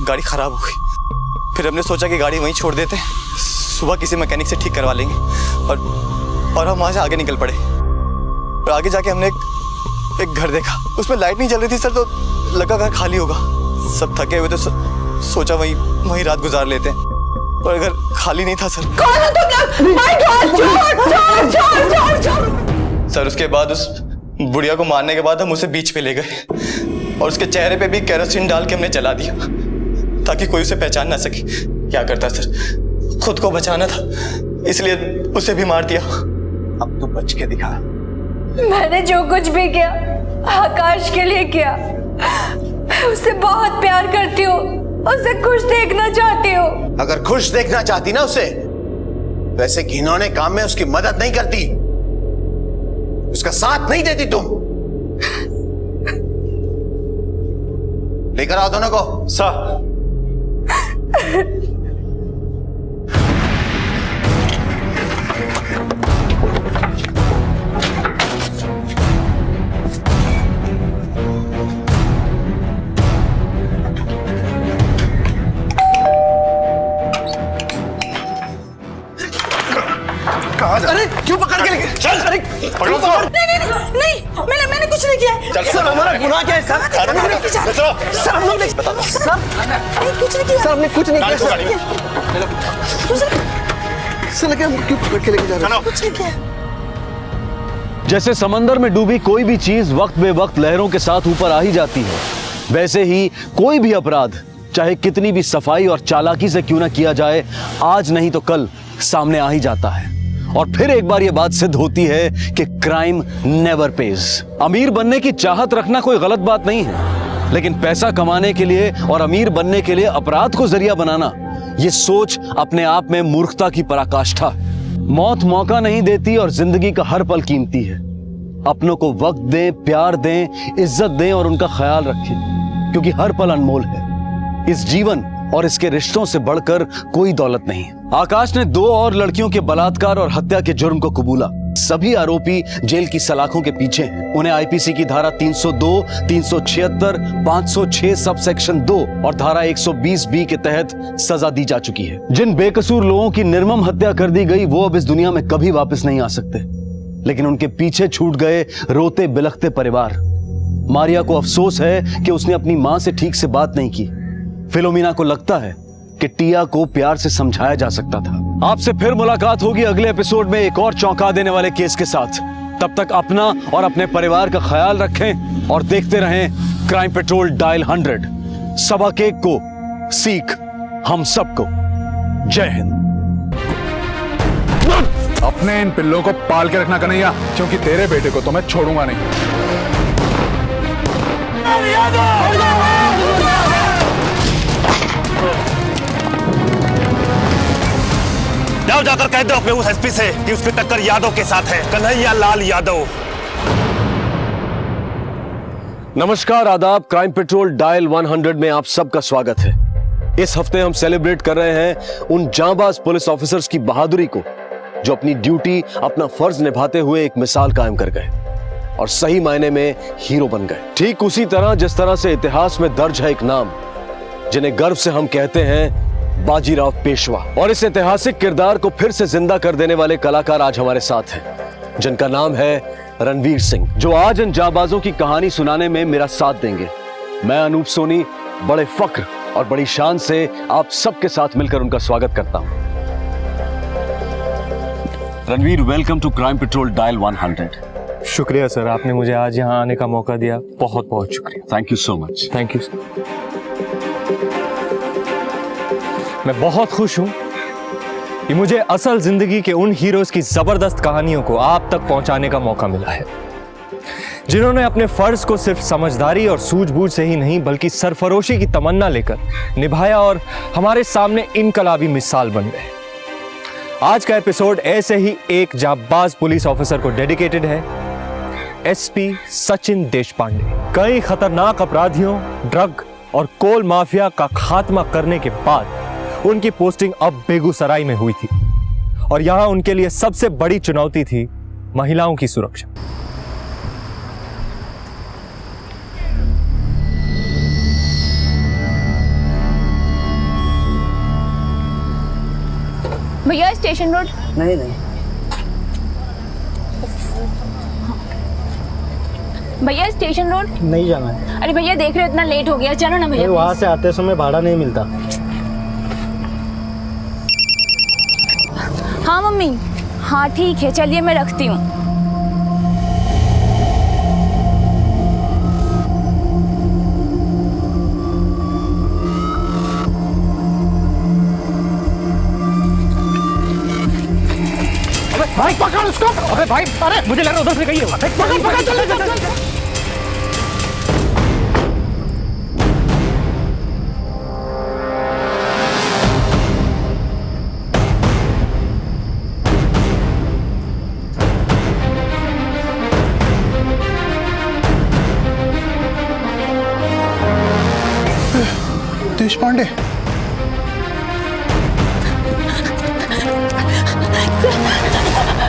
गाड़ी खराब हो गई। फिर हमने सोचा कि गाड़ी वहीं छोड़ देते, सुबह किसी मैकेनिक से ठीक करवा लेंगे, और हम वहां से आगे निकल पड़े। और आगे जाके हमने एक घर देखा, उसमें लाइट नहीं जल रही थी सर, तो लगा घर खाली होगा। सब थके हुए तो सोचा वहीं रात गुजार लेते हैं, और अगर खाली नहीं था सर। कौन हो तुम लोग? माय गॉड, चोर चोर चोर चोर। सर उसके बाद उस बुढ़िया को मारने के बाद हम उसे बीच पे ले गए और उसके चेहरे पे भी केरोसिन डाल के हमने जला दिया ताकि कोई उसे पहचान ना सके। क्या करता सर, खुद को बचाना था इसलिए उसे भी मार दिया। अब तू बच के दिखा। मैंने जो कुछ भी किया आकाश के लिए किया। मैं उससे बहुत प्यार करती हूँ, उसे खुश देखना चाहती हूँ। अगर खुश देखना चाहती ना उसे, वैसे घिनौने काम में उसकी मदद नहीं करती, उसका साथ नहीं देती तुम। लेकर आओ दोनों को। सर अरे क्यों पकड़ के लेके चल? अरे पकड़ो उसको। नहीं, मैंने कुछ नहीं किया। सर हमारा गुनाह क्या है सर? सर हम लोग सर नहीं कुछ नहीं किया। सर हमने कुछ नहीं किया। ऐसा लगे हम क्यों पकड़ के लेके जा रहे हैं? कुछ नहीं किया। जैसे समंदर में डूबी कोई भी चीज वक्त बे वक्त लहरों के साथ ऊपर आ ही जाती है, वैसे ही कोई भी अपराध चाहे कितनी भी सफाई और चालाकी से क्यों ना किया जाए, आज नहीं तो कल सामने आ ही जाता है। और फिर एक बार यह बात सिद्ध होती है कि क्राइम नेवर पेज। अमीर बनने की चाहत रखना कोई गलत बात नहीं है, लेकिन पैसा कमाने के लिए और अमीर बनने के लिए अपराध को जरिया बनाना, यह सोच अपने आप में मूर्खता की पराकाष्ठा। मौत मौका नहीं देती और जिंदगी का हर पल कीमती है। अपनों को वक्त दें, प्यार दें, इज्जत दें और उनका ख्याल रखें, क्योंकि हर पल अनमोल है। इस जीवन और इसके रिश्तों से बढ़कर कोई दौलत नहीं। आकाश ने 2 और लड़कियों के बलात्कार और हत्या के जुर्म को कबूला। सभी आरोपी जेल की सलाखों के पीछे हैं। उन्हें आईपीसी की धारा 302, 376, 506 सब सेक्शन 2 और धारा 120 बी के तहत सजा दी जा चुकी है। जिन बेकसूर लोगों की निर्मम हत्या कर दी गई, वो अब इस दुनिया में कभी वापस नहीं आ सकते, लेकिन उनके पीछे छूट गए रोते बिलखते परिवार। मारिया को अफसोस है कि उसने अपनी मां से ठीक से बात नहीं की। फिलोमिना को लगता है कि टिया को प्यार से समझाया जा सकता था। आपसे फिर मुलाकात होगी अगले एपिसोड में एक और चौंका देने वाले केस के साथ। तब तक अपना और अपने परिवार का ख्याल रखें और देखते रहें क्राइम पेट्रोल डायल 100। सबक एक को सीख हम सबको। जय हिंद। अपने इन पिल्लों को पाल के रखना कन्हैया, क्योंकि तेरे बेटे को तो मैं छोड़ूंगा नहीं। जाओ जाकर कह दो अपने उस एसपी से कि उसकी टक्कर यादव के साथ है, कन्हैया लाल यादव। नमस्कार, आदाब। क्राइम पेट्रोल डायल 100 में आप सबका स्वागत है। इस हफ्ते हम सेलिब्रेट कर रहे हैं उन जांबाज पुलिस ऑफिसर्स की बहादुरी को जो अपनी ड्यूटी, अपना फर्ज निभाते हुए एक मिसाल कायम कर गए और सही मायने में हीरो बन गए। ठीक उसी तरह जिस तरह से इतिहास में दर्ज है एक नाम जिन्हें गर्व से हम कहते हैं बाजीराव पेशवा। और इस ऐतिहासिक किरदार को फिर से जिंदा कर देने वाले कलाकार आज हमारे साथ हैं, जिनका नाम है रणवीर सिंह, जो आज इन जाबाजों की कहानी सुनाने में मेरा साथ देंगे। मैं अनूप सोनी बड़े फख्र और बड़ी शान से आप सबके साथ मिलकर उनका स्वागत करता हूं। Ranveer, welcome to crime patrol dial 100। शुक्रिया सर, आपने मुझे आज यहाँ आने का मौका दिया, बहुत बहुत शुक्रिया। Thank you so much. Thank you sir. मैं बहुत खुश हूं कि मुझे असल जिंदगी के उन हीरोज की जबरदस्त कहानियों को आप तक पहुंचाने का मौका मिला है, जिन्होंने अपने फर्ज को सिर्फ समझदारी और सूझबूझ से ही नहीं बल्कि सरफरोशी की तमन्ना लेकर निभाया और हमारे सामने इनकलाबी मिसाल बन गए। आज का एपिसोड ऐसे ही एक जांबाज पुलिस ऑफिसर को डेडिकेटेड है, एसपी सचिन देशपांडे। कई खतरनाक अपराधियों, ड्रग और कोल माफिया का खात्मा करने के बाद उनकी पोस्टिंग अब बेगूसराय में हुई थी और यहां उनके लिए सबसे बड़ी चुनौती थी महिलाओं की सुरक्षा। भैया स्टेशन रोड। नहीं, भैया स्टेशन रोड नहीं जाना है। अरे भैया देख रहे हो इतना लेट हो गया, चलो ना भैया। वहां से आते समय भाड़ा नहीं मिलता। हाँ मम्मी, हाँ ठीक है, चलिए मैं रखती हूँ। भाई पकड़ उसको। अबे भाई, अरे मुझे लग रहा उधर से गई है। पकड़ पकड़, चल चल चल। देशपांडे,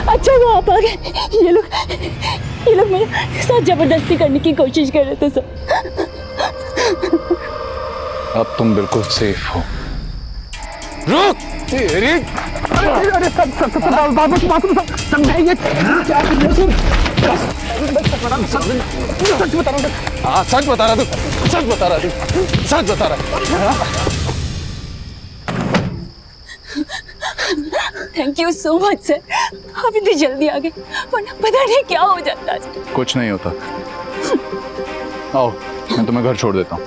अच्छा वो आप आ गए। ये लोग मेरे साथ जबरदस्ती करने की कोशिश कर रहे थे सर। अब तुम बिल्कुल सेफ हो। रुक। अरे समझाइए क्या सच बता रहा तू, सच बता रहा तू, सच बता रहा। Thank you so much sir, आप इतनी जल्दी आ गए, वरना पता नहीं क्या हो जाता। कुछ नहीं होता। आओ, मैं तुम्हें घर छोड़ देता हूँ।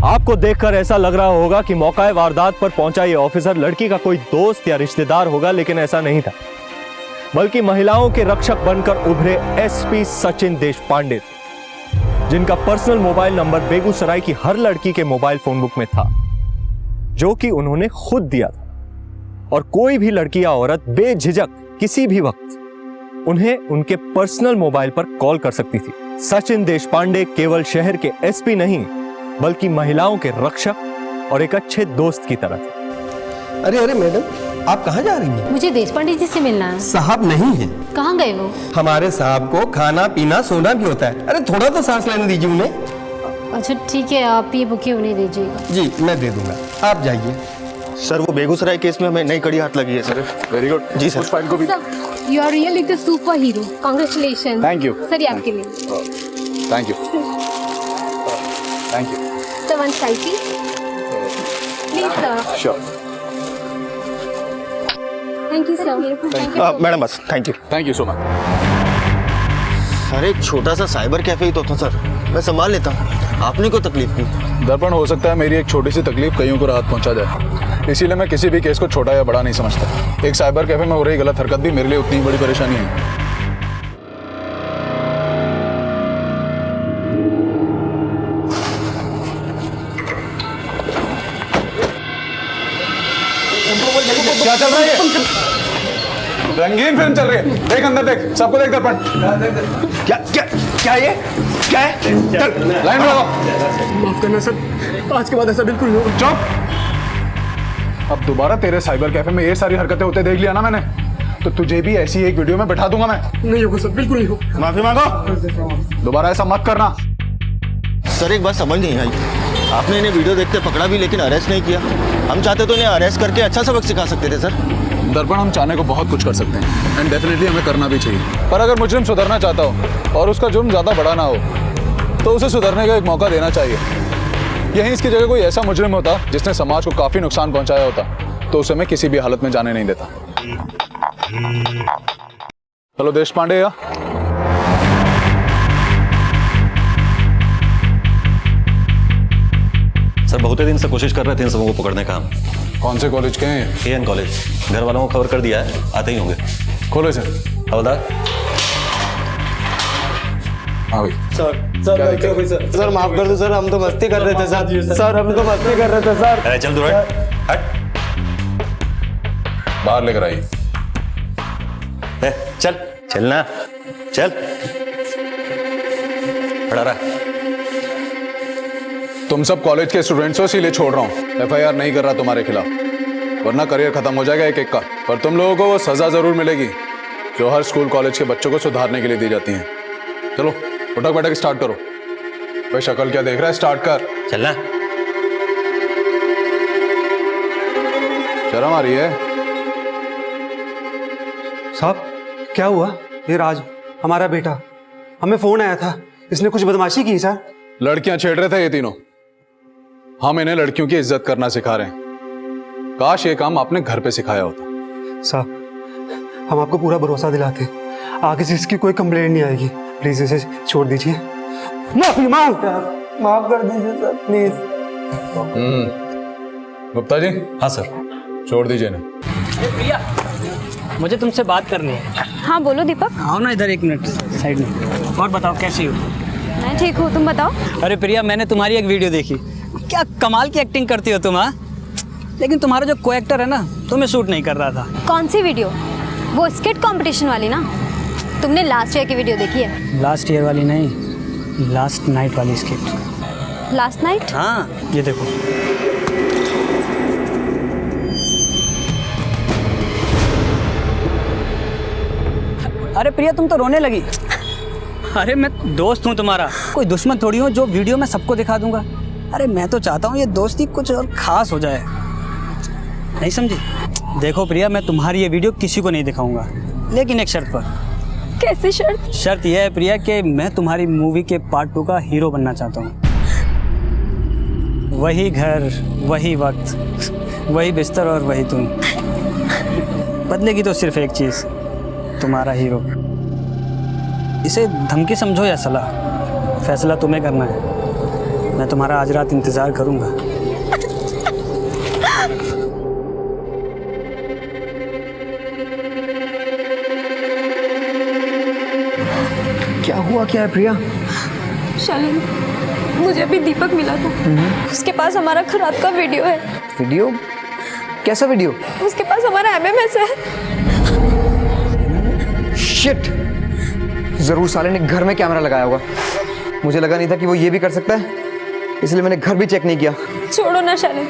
आपको देखकर ऐसा लग रहा होगा कि मौका वारदात पर पहुंचा ये ऑफिसर लड़की का कोई दोस्त या रिश्तेदार होगा, लेकिन ऐसा नहीं था, बल्कि महिलाओं के रक्षक बनकर उभरे एसपी सचिन देशपांडे, जिनका पर्सनल मोबाइल नंबर बेगूसराय की हर लड़की के मोबाइल फोन बुक में था, जो कि उन्होंने खुद दिया था। और कोई भी लड़की या औरत बेझिझक किसी भी वक्त उन्हें उनके पर्सनल मोबाइल पर कॉल कर सकती थी। सचिन देशपांडे केवल शहर के एसपी नहीं, बल्कि महिलाओं के रक्षक और एक अच्छे दोस्त की तरह थे। अरे अरे मैडम, आप कहाँ जा रही हैं? मुझे देशपांडे जी से मिलना है। साहब नहीं है। कहाँ गए वो? हमारे साहब को खाना पीना सोना भी होता है। अरे थोड़ा तो सांस लेने दीजिए उन्हें। अच्छा ठीक है, आप ये बुके उन्हें दीजिएगा। जी मैं दे दूंगा, आप जाइए। सर वो बेगूसराय केस में हमें नई कड़ी हाथ लगी है सर। Very good. जी सर। उस फाइल को भी। You are really the super hero, congratulation. Thank you sir ये आपके लिए। Thank you thank you. Sir one selfie please sir. Sure. Thank you sir. Madam बस thank you so much. Sir एक छोटा सा साइबर कैफे ही तो था sir, मैं संभाल लेता। आपने को तकलीफ की? दर्पण, हो सकता है मेरी एक छोटी सी तकलीफ कईयों को राहत पहुंचा जाए, इसीलिए मैं किसी भी केस को छोटा या बड़ा नहीं समझता। एक साइबर कैफे में हो रही गलत हरकत भी मेरे लिए उतनी बड़ी परेशानी है। क्या चल रहा है? रंगीन फिल्म चल रही है, देख अंदर देख, सबको देख दर्पण। क्या क्या क्या ये क्या है? लाइन में लगाओ। माफ करना सर, आज के बाद ऐसा बिल्कुल नहीं होगा। चुप। अब दोबारा तेरे साइबर कैफे में ये सारी हरकतें होते देख लिया ना मैंने, तो तुझे भी ऐसी एक वीडियो में बैठा दूंगा मैं। नहीं होगा सर, बिल्कुल नहीं होगा। माफी मांगो, दोबारा ऐसा मत करना। सर एक बात समझ नहीं आई, आपने इन्हें वीडियो देखते पकड़ा भी लेकिन अरेस्ट नहीं किया। हम चाहते तो इन्हें अरेस्ट करके अच्छा सबक सिखा सकते थे सर। दर्पण, हम चाहने को बहुत कुछ कर सकते हैं एंड डेफिनेटली हमें करना भी चाहिए, पर अगर मुजरिम सुधरना चाहता हो और उसका जुर्म ज़्यादा बड़ा ना हो तो उसे सुधरने का एक मौका देना चाहिए। यहीं इसकी जगह कोई ऐसा मुजरिम होता जिसने समाज को काफ़ी नुकसान पहुंचाया होता, तो उसे मैं किसी भी हालत में जाने नहीं देता। हेलो देशपांडे। या सर बहुत ही दिन से कोशिश कर रहे थे इन सबों को पकड़ने का। कौन से कॉलेज के हैं? AN college. घर वालों को खबर कर दिया है, आते ही होंगे। खोलो इसे। हवलदार। हाँ भाई। सर माफ कर दो सर, हम तो मस्ती कर रहे थे सर, हम तो मस्ती कर रहे थे सर। अरे चल दूर हट। बाहर लेकर आइए। चल चलना, चल खड़ा रहा। तुम सब कॉलेज के स्टूडेंट्स हो, इसीलिए छोड़ रहा हूँ। FIR नहीं कर रहा तुम्हारे खिलाफ, वरना करियर खत्म हो जाएगा एक एक का। पर तुम लोगों को वो सजा जरूर मिलेगी जो हर स्कूल कॉलेज के बच्चों को सुधारने के लिए दी जाती है। चलो उठक बैठक स्टार्ट करो। भाई शक्ल क्या देख रहा है, स्टार्ट कर। चलना। शर्म आ रही है? साहब क्या हुआ? ये राज हमारा बेटा, हमें फोन आया था, इसने कुछ बदमाशी की सर। लड़कियां छेड़ रहे थे ये तीनों। हम इन्हें लड़कियों की इज्जत करना सिखा रहे हैं। काश ये काम आपने घर पे सिखाया होता। साहब हम आपको पूरा भरोसा दिलाते हैं, आगे से इसकी कोई कंप्लेंट नहीं आएगी। प्लीज इसे छोड़ दीजिए। माफी मांग, माफ कर दीजिए सर प्लीज। गुप्ता जी। हाँ सर। छोड़ दीजिए ना। प्रिया, मुझे तुमसे बात करनी है। हाँ बोलो दीपक। आओ ना इधर एक मिनट साइड में। और बताओ कैसी हो? मैं ठीक हूँ, तुम बताओ। अरे प्रिया, मैंने तुम्हारी एक वीडियो देखी, क्या कमाल की एक्टिंग करती हो तुम। हाँ, लेकिन तुम्हारा जो को एक्टर है ना, तुम्हें सूट नहीं कर रहा था। कौन सी वीडियो? वो स्किट कंपटीशन वाली ना? तुमने लास्ट ईयर की वीडियो देखी है? लास्ट ईयर वाली नहीं, लास्ट नाइट वाली स्किट। Last night? हाँ ये देखो। अरे प्रिया तुम तो रोने लगी। अरे मैं दोस्त हूँ तुम्हारा, कोई दुश्मन थोड़ी हूँ जो वीडियो में सबको दिखा दूंगा। अरे मैं तो चाहता हूँ ये दोस्ती कुछ और खास हो जाए, नहीं समझी? देखो प्रिया, मैं तुम्हारी ये वीडियो किसी को नहीं दिखाऊंगा, लेकिन एक शर्त पर। कैसी शर्त? शर्त यह है प्रिया कि मैं तुम्हारी मूवी के पार्ट 2 का हीरो बनना चाहता हूँ। वही घर, वही वक्त, वही बिस्तर और वही तुम। बदलेगी तो सिर्फ एक चीज़, तुम्हारा हीरो। इसे धमकी समझो या सलाह, फैसला तुम्हें करना है। मैं तुम्हारा आज रात इंतज़ार करूँगा। क्या हुआ, क्या है प्रिया? शालिनी, मुझे अभी दीपक मिला था। उसके पास हमारा खराब का वीडियो है। वीडियो? कैसा वीडियो? उसके पास हमारा एमएमएस है। शिट! जरूर साले ने घर में कैमरा लगाया होगा। मुझे लगा नहीं था कि वो ये भी कर सकता है, इसलिए मैंने घर भी चेक नहीं किया। छोड़ो ना शालिनी,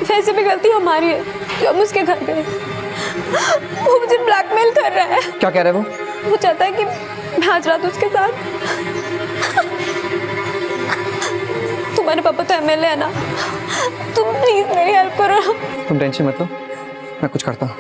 वैसे भी गलती हमारी है जो हम उसके घर गए। वो मुझे ब्लैकमेल कर रहा है। क्या कह रहे हो? वो चाहता है कि मैं आज रात उसके साथ। तुम्हारे पापा तो एमएलए है ना, तुम प्लीज मेरी हेल्प करो। तुम टेंशन मत लो, मैं कुछ करता हूँ।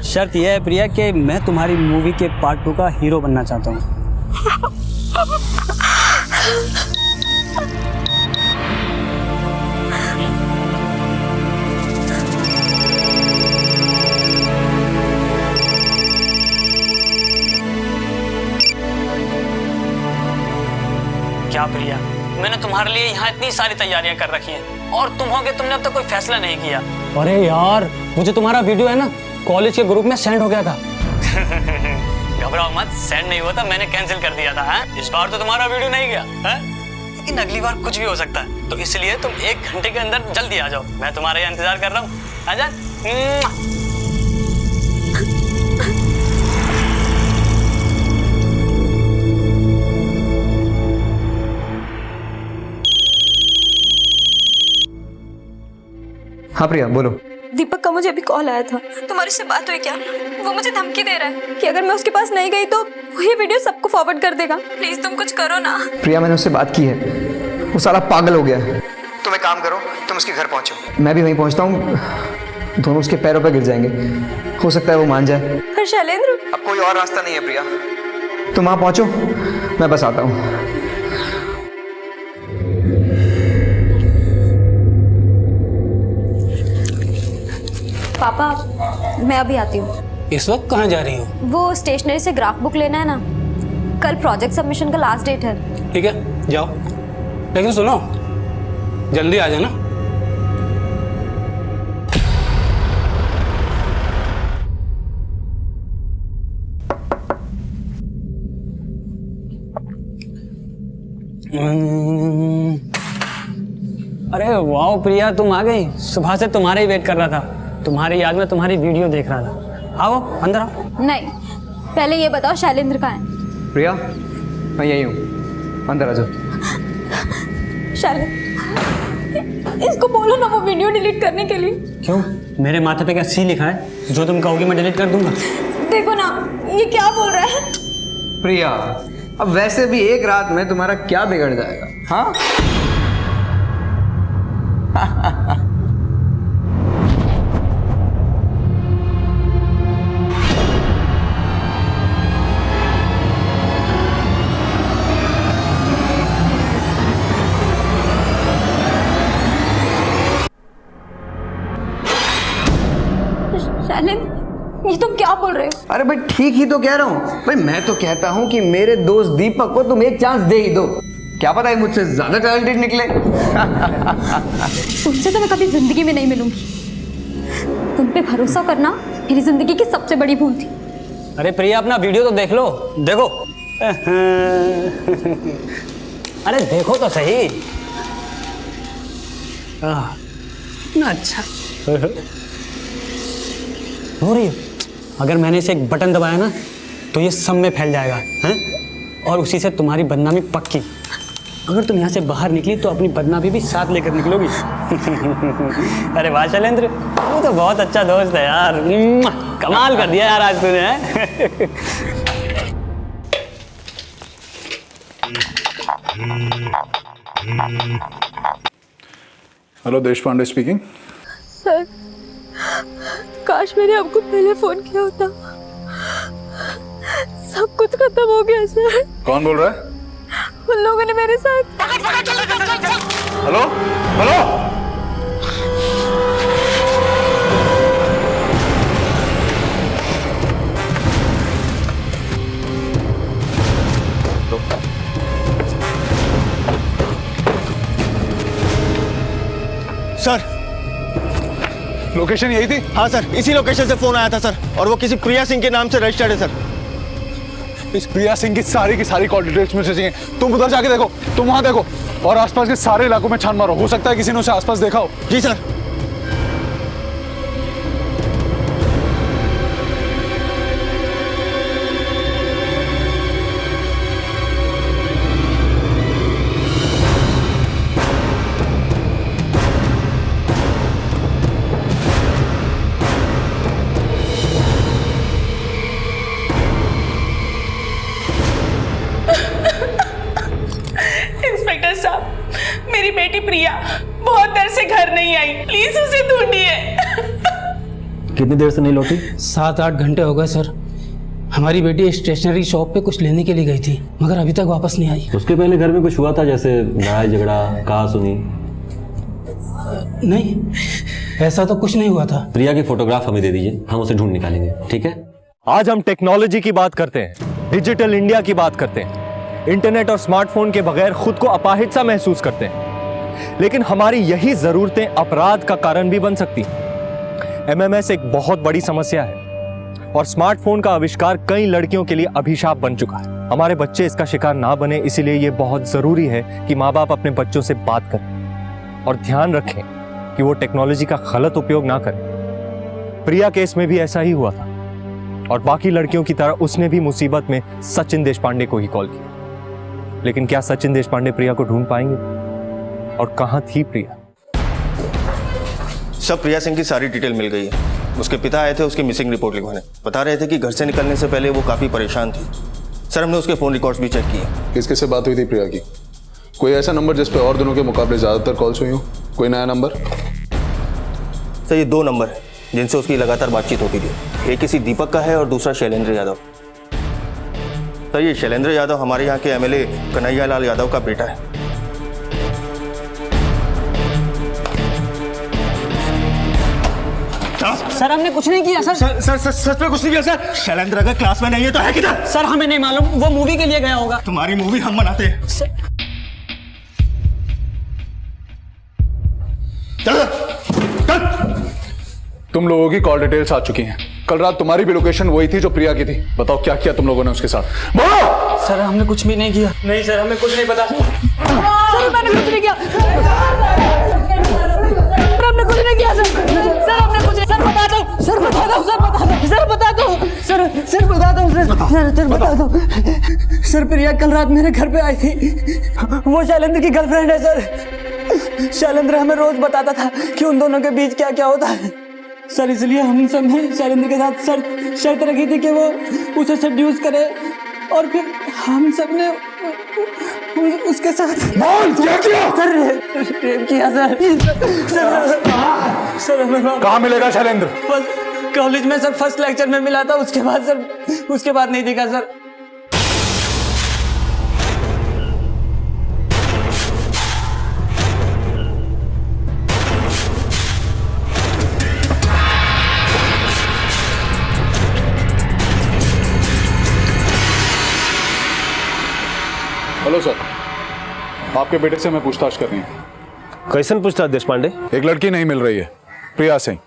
शर्त यह है प्रिया कि मैं तुम्हारी मूवी के पार्ट 2 का हीरो बनना चाहता हूँ। क्या प्रिया, मैंने तुम्हारे लिए यहाँ इतनी सारी तैयारियां कर रखी हैं और तुम होगे, तुमने अब तक कोई फैसला नहीं किया। अरे यार, मुझे तुम्हारा वीडियो है ना कॉलेज के ग्रुप में सेंड हो गया था। घबराओ मत, सेंड नहीं हुआ था, मैंने कैंसिल कर दिया था। है? इस बार तो तुम्हारा वीडियो नहीं गया है? लेकिन अगली बार कुछ भी हो सकता है, तो इसलिए तुम 1 घंटे के अंदर जल्दी आ जाओ। मैं तुम्हारा यहाँ इंतजार कर रहा हूँ। आजा। हाँ प्रिया बोलो। दीपक का मुझे अभी कॉल आया था, तुम्हारे से बात हुई क्या? वो मुझे धमकी दे रहा है कि अगर मैं उसके पास नहीं गई तो ये वीडियो सबको फॉरवर्ड कर देगा। प्लीज तुम कुछ करो ना। प्रिया मैंने उससे बात की है, वो साला पागल हो गया है। तुम एक काम करो, तुम उसके घर पहुंचो, मैं भी वहीं पहुंचता हूँ। दोनों उसके पैरों पर गिर जाएंगे, हो सकता है वो मान जाए। पर शैलेंद्र, अब कोई और रास्ता नहीं है प्रिया, तुम वहाँ पहुंचो, मैं बस आता हूँ। पापा मैं अभी आती हूँ। इस वक्त कहाँ जा रही हो? वो स्टेशनरी से ग्राफ बुक लेना है ना, कल प्रोजेक्ट सबमिशन का लास्ट डेट है। ठीक है जाओ, लेकिन सुनो जल्दी आ जाना। अरे वाह प्रिया, तुम आ गई। सुबह से तुम्हारे ही वेट कर रहा था, तुम्हारी याद में तुम्हारी वीडियो देख रहा था। आओ अंदर आओ। नहीं, पहले ये बताओ शैलेंद्र कहाँ है? प्रिया मैं यही हूँ, अंदर आ जाओ। शैलेंद्र, इसको बोलो ना वो वीडियो डिलीट करने के लिए। क्यों, मेरे माथे पे क्या सी लिखा है? जो तुम कहोगे मैं डिलीट कर दूंगा। देखो ना ये क्या बोल रहा है। प्रिया अब वैसे भी एक रात में तुम्हारा क्या बिगड़ जाएगा? हाँ शैलेंद्र, ये तुम क्या बोल रहे हो? अरे भाई ठीक ही तो कह रहा हूँ भाई, मैं तो कहता हूँ कि मेरे दोस्त दीपक को तुम एक चांस दे ही दो, क्या पता है मुझसे ज्यादा टैलेंटेड निकले। तुमसे तो मैं कभी जिंदगी में नहीं मिलूंगी। तुम पे भरोसा करना मेरी जिंदगी की सबसे बड़ी भूल थी। अरे प्रिया अपना वीडियो तो देख लो, देखो। अरे देखो तो सही। ना अच्छा हो रही है। अगर मैंने इसे एक बटन दबाया ना तो ये सब में फैल जाएगा, हैं? और उसी से तुम्हारी बदनामी पक्की। अगर तुम यहाँ से बाहर निकली तो अपनी बदनामी भी साथ लेकर निकलोगी। अरे वाह शैलेंद्र, तू तो बहुत अच्छा दोस्त है यार। कमाल कर दिया यार आज तूने। Hello, Deshpande speaking. सर, काश मैंने आपको पहले फोन किया होता। सब कुछ खत्म हो गया सर। कौन बोल रहा है? उन लोगों ने मेरे साथ। हेलो हेलो, सर, लोकेशन यही थी? हाँ सर, इसी लोकेशन से फोन आया था सर, और वो किसी प्रिया सिंह के नाम से रजिस्टर्ड है सर। इस प्रिया सिंह की सारी कॉल डिटेल्स मुझे चाहिए। तुम उधर जाके देखो, तुम वहां देखो और आसपास के सारे इलाकों में छान मारो। हो सकता है किसी ने उसे आसपास देखा हो। जी सर। इंस्पेक्टर साहब, मेरी बेटी प्रिया बहुत देर से घर नहीं आई, प्लीज उसे ढूंढिए। कितनी देर से नहीं लौटी? 7-8 घंटे हो गए सर। हमारी बेटी स्टेशनरी शॉप पे कुछ लेने के लिए गई थी, मगर अभी तक वापस नहीं आई। उसके पहले घर में कुछ हुआ था, जैसे लड़ाई झगड़ा, कहा सुनी? नहीं, ऐसा तो कुछ नहीं हुआ था। प्रिया की फोटोग्राफ हमें दे दीजिए, हम उसे ढूंढ निकालेंगे, ठीक है? आज हम टेक्नोलॉजी की बात करते हैं, डिजिटल इंडिया की बात करते हैं, इंटरनेट और स्मार्टफोन के बगैर खुद को अपाहिज सा महसूस करते हैं। लेकिन हमारी यही जरूरतें अपराध का कारण भी बन सकती हैं। एमएमएस एक बहुत बड़ी समस्या है और स्मार्टफोन का आविष्कार कई लड़कियों के लिए अभिशाप बन चुका है। हमारे बच्चे इसका शिकार ना बने, इसीलिए यह बहुत जरूरी है कि माँ बाप अपने बच्चों से बात करें और ध्यान रखें कि वो टेक्नोलॉजी का गलत उपयोग ना करें। प्रिया केस में भी ऐसा ही हुआ था और बाकी लड़कियों की तरह उसने भी मुसीबत में सचिन देशपांडे को ही कॉल किया। लेकिन क्या सचिन देशपांडे प्रिया को ढूंढ पाएंगे? और कहां थी प्रिया? सब प्रिया सिंह की सारी डिटेल मिल गई है। उसके पिता आए थे उसकी मिसिंग रिपोर्ट लिखवाने, बता रहे थे कि घर से निकलने से पहले वो काफी परेशान थी। सर, हमने उसके फोन रिकॉर्ड्स भी चेक किए। किसके से बात हुई थी प्रिया की? कोई ऐसा नंबर जिस पे और दिनों के मुकाबले ज्यादातर कॉल्स हुई हो? कोई नया नंबर? सर, ये 2 नंबर है जिनसे उसकी लगातार बातचीत होती थी। एक किसी दीपक का है और दूसरा शैलेंद्र यादव। सर, ये शैलेंद्र यादव हमारे यहाँ के एमएलए कन्हैया लाल यादव का बेटा है। सर, हमने कुछ नहीं किया सर। सर सच में कुछ नहीं किया सर। शैलेंद्र अगर क्लास में नहीं है तो है किधर? सर, हमें नहीं मालूम, वो मूवी के लिए गया होगा। तुम्हारी मूवी हम बनाते हैं। चल। तुम लोगों की कॉल डिटेल्स आ चुकी हैं। कल रात तुम्हारी भी लोकेशन वही थी जो प्रिया की थी। बताओ क्या किया तुम लोगों ने उसके साथ? बोलो। सर, हमने कुछ भी नहीं किया। नहीं सर, हमें कुछ नहीं पता। सर, मैंने कुछ नहीं किया। सर, हमने कुछ नहीं किया। सर, हमने कुछ नहीं। सर, बता दो। सर, बता दो। सर, बता दो। सर, बता दो। सर, बता दो। सर, बता दो। सर, प्रिया कल रात मेरे घर पे आई थी। वो शैलेंद्र की गर्लफ्रेंड है सर। शैलेंद्र हमें रोज बताता था कि उन दोनों के बीच क्या क्या होता है सर, इसलिए हम सब ने शैलेंद्र के साथ शर्त रखी थी कि वो उसे सेड्यूस करे और फिर हम सब ने उसके साथ क्या किया? सर, रेप किया सर। सर हमें कहाँ मिलेगा शैलेंद्र? कॉलेज में सर, फर्स्ट लेक्चर में मिला था। उसके बाद सर, उसके बाद नहीं दिखा सर। हेलो सर, आपके बेटे से मैं पूछताछ कर रही हूँ। कैसन पूछताछ देशपांडे? एक लड़की नहीं मिल रही है, प्रिया सिंह।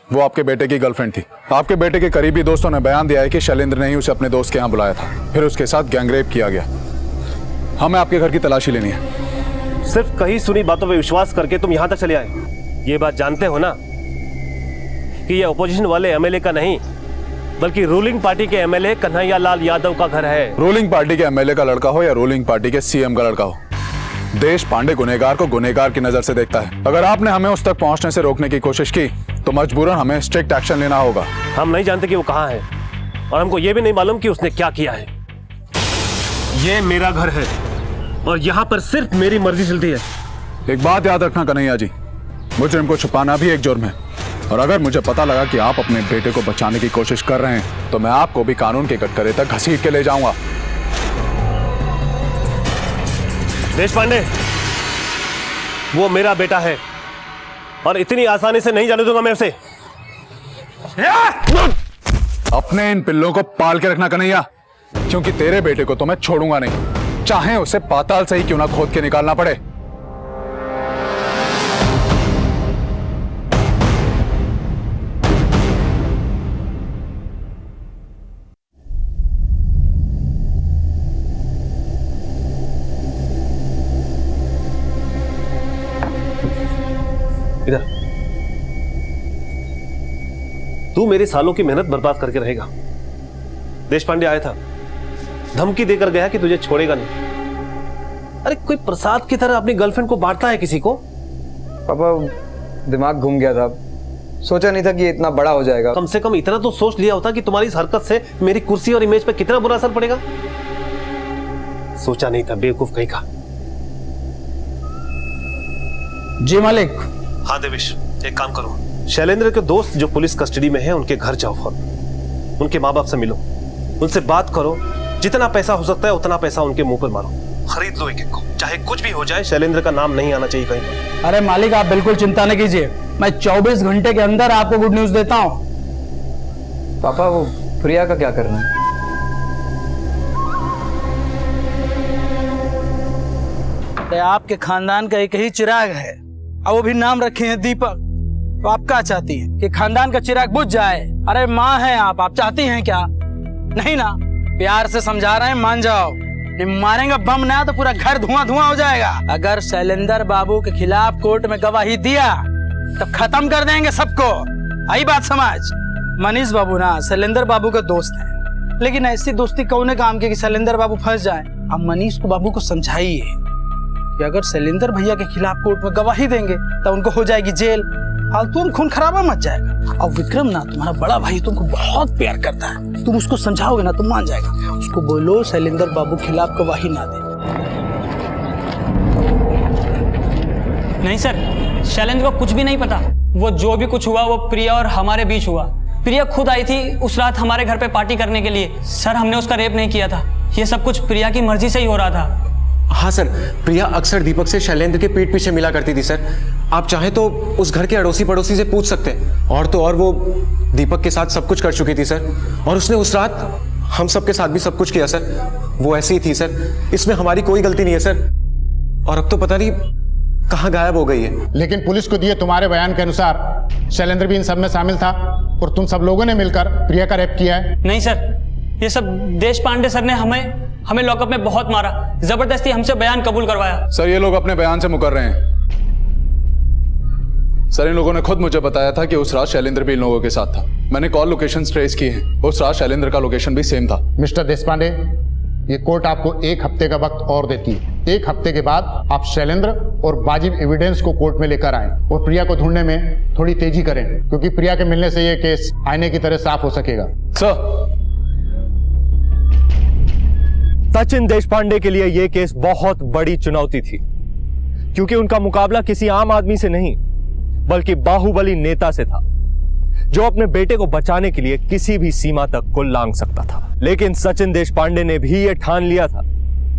वो आपके बेटे की गर्लफ्रेंड थी। आपके बेटे के करीबी दोस्तों ने बयान दिया है कि शैलेंद्र ने ही उसे अपने दोस्त के यहाँ बुलाया था, फिर उसके साथ गैंगरेप किया गया। हमें आपके घर की तलाशी लेनी है। सिर्फ कहीं सुनी बातों पर विश्वास करके तुम यहाँ तक चले आए। ये बात जानते हो ना कि ये अपोजिशन वाले एमएलए का नहीं बल्कि रूलिंग पार्टी के एमएलए कन्हैया लाल यादव का घर है। रूलिंग पार्टी के एमएलए का लड़का हो या रूलिंग पार्टी के सीएम का लड़का हो, देश पांडे गुनहगार को गुनहगार की नजर से देखता है। अगर आपने हमें उस तक पहुंचने से रोकने की कोशिश की तो मजबूरन हमें स्ट्रिक्ट एक्शन लेना होगा। हम नहीं जानते कि वो कहाँ है और हमको ये भी नहीं मालूम कि उसने क्या किया है। ये मेरा घर है और यहाँ पर सिर्फ मेरी मर्जी चलती है। एक बात याद रखना कन्हैया जी, मुजरिम को छुपाना भी एक जुर्म है और अगर मुझे पता लगा कि आप अपने बेटे को बचाने की कोशिश कर रहे हैं तो मैं आपको भी कानून के कटघरे तक घसीट के ले जाऊंगा। देश पांडे, वो मेरा बेटा है और इतनी आसानी से नहीं जाने दूंगा मैं उसे। अपने इन पिल्लों को पाल के रखना कन्हैया, क्योंकि तेरे बेटे को तो मैं छोड़ूंगा नहीं, चाहे उसे पाताल से ही क्यों ना खोद के निकालना पड़े। इधर तू मेरे सालों की मेहनत बर्बाद करके रहेगा। देश पांडे आया था, धमकी देकर गया कि तुझे छोड़ेगा नहीं। अरे कोई प्रसाद की तरह अपनी गर्लफ्रेंड को बांटता है किसी को? पापा दिमाग घूम गया था, सोचा नहीं था कि इतना बड़ा हो जाएगा। कम से कम इतना तो सोच लिया होता कि तुम्हारी इस हरकत से मेरी कुर्सी और इमेज पे कितना बुरा असर पड़ेगा। सोचा नहीं था, बेवकूफ कहीं का। जी मालिक। हाँ देवेश, एक काम करो, शैलेंद्र के दोस्त जो पुलिस कस्टडी में हैं उनके घर जाओ, फौरन उनके माँ बाप से मिलो, उनसे बात करो, जितना पैसा हो सकता है उतना पैसा उनके मुंह पर मारो, खरीद लो एक एक को, चाहे कुछ भी हो जाए शैलेंद्र का नाम नहीं आना चाहिए कहीं पर। अरे मालिक आप बिल्कुल चिंता न कीजिए, मैं 24 घंटे के अंदर आपको गुड न्यूज देता हूँ। पापा वो प्रिया का क्या करना है? आपके खानदान का एक ही चिराग है और वो भी नाम रखे हैं दीपक। तो आप क्या चाहती हैं कि खानदान का चिराग बुझ जाए? अरे माँ हैं आप चाहती हैं क्या? नहीं ना, प्यार से समझा रहे हैं, मान जाओ। नहीं मारेंगे बम ना तो पूरा घर धुआं धुआं हो जाएगा। अगर शैलेंद्र बाबू के खिलाफ कोर्ट में गवाही दिया तो खत्म कर देंगे सबको। आई बात समझ? मनीष बाबू ना शैलेंद्र बाबू का दोस्त है, लेकिन ऐसी दोस्ती कौन काम की कि शैलेंद्र बाबू फंस जाए। अब मनीष को बाबू को समझाइए कि अगर शैलेंद्र भैया के खिलाफ कोर्ट में गवाही देंगे तो उनको हो जाएगी जेल, फालतू खून खराबा मच जाएगा। और विक्रम ना तुम्हारा बड़ा भाई तुमको बहुत प्यार करता है, तुम उसको समझाओगे ना तो मान जाएगा। उसको बोलो शैलेंद्र बाबू के खिलाफ गवाही ना दे। नहीं सर, शैलेंद्र को कुछ भी नहीं पता। वो जो भी कुछ हुआ वो प्रिया और हमारे बीच हुआ। प्रिया खुद आई थी उस रात हमारे घर पे पार्टी करने के लिए। सर हमने उसका रेप नहीं किया था, ये सब कुछ प्रिया की मर्जी से ही हो रहा था। हाँ सर, प्रिया अक्सर दीपक से शैलेंद्र के पीठ पीछे मिला करती थी सर। आप चाहे तो उस घर के अड़ोसी पड़ोसी से पूछ सकते हैं। और तो और वो दीपक के साथ सब कुछ कर चुकी थी सर, और उसने उस रात हम सब के साथ भी सब कुछ किया सर। वो ऐसी ही थी सर, इसमें हमारी कोई गलती नहीं है सर। और अब तो पता नहीं कहाँ गायब हो गई है। लेकिन पुलिस को दिए तुम्हारे बयान के अनुसार शैलेंद्र भी इन सब में शामिल था और तुम सब लोगों ने मिलकर प्रिया का रेप किया है। नहीं सर, ये सब देश पांडे सर ने हमें लॉकअप में बहुत मारा, जबरदस्ती हमसे बयान कबूल करवाया। सर ये लोग अपने बयान से मुकर रहे हैं। सर इन लोगों ने खुद मुझे बताया था कि उस रात शैलेंद्र भी इन लोगों के साथ था। मैंने कॉल लोकेशन ट्रेस की है, उस रात शैलेंद्र का लोकेशन भी सेम था। मिस्टर देशपांडे, ये कोर्ट आपको 1 हफ्ते का वक्त और देती है। 1 हफ्ते के बाद आप शैलेंद्र और वाजिब एविडेंस को कोर्ट में लेकर आएं और प्रिया को ढूंढने में थोड़ी तेजी करें, क्योंकि प्रिया के मिलने से ये केस आईने की तरह साफ हो सकेगा। सचिन देशपांडे के लिए यह केस बहुत बड़ी चुनौती थी, क्योंकि उनका मुकाबला किसी आम आदमी से नहीं बल्कि बाहुबली नेता से था, जो अपने बेटे को बचाने के लिए किसी भी सीमा तक को लांघ सकता था। लेकिन सचिन देशपांडे ने भी यह ठान लिया था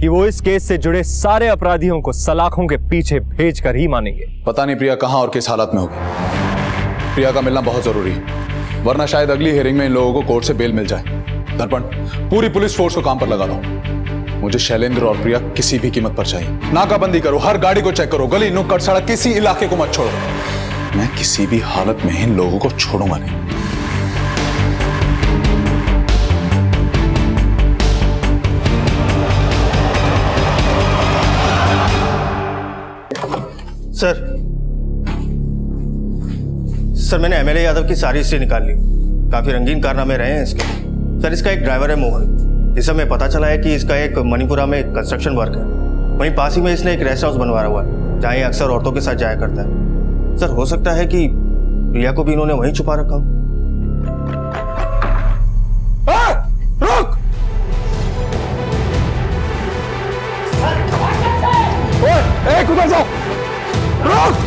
कि वो इस केस से जुड़े सारे अपराधियों को सलाखों के पीछे भेजकर ही मानेंगे। पता नहीं प्रिया कहां और किस हालत में होगी। प्रिया का मिलना बहुत जरूरी है, वरना शायद अगली हियरिंग में इन लोगों को कोर्ट से बेल मिल जाए। दर्पण, पूरी पुलिस फोर्स को काम पर लगा दो। मुझे शैलेंद्र और प्रिया किसी भी कीमत पर चाहिए। नाकाबंदी करो, हर गाड़ी को चेक करो, गली नुक्कड़ सड़क किसी इलाके को मत छोड़ो। मैं किसी भी हालत में इन लोगों को छोड़ूंगा नहीं। सर मैंने एमएलए यादव की सारी हिस्ट्री निकाल ली, काफी रंगीन कारनामे रहे हैं इसके। सर इसका एक ड्राइवर है मोहन, इस समय पता चला है कि इसका एक मणिपुरा में कंस्ट्रक्शन वर्क है वहीं पास ही में इसने एक रेस्ट हाउस बनवाया हुआ है जहाँ ये अक्सर औरतों के साथ जाया करता है। सर हो सकता है कि प्रिया को भी इन्होंने वहीं छुपा रखा हो। रुक! ओए, उधर जाओ! रुक!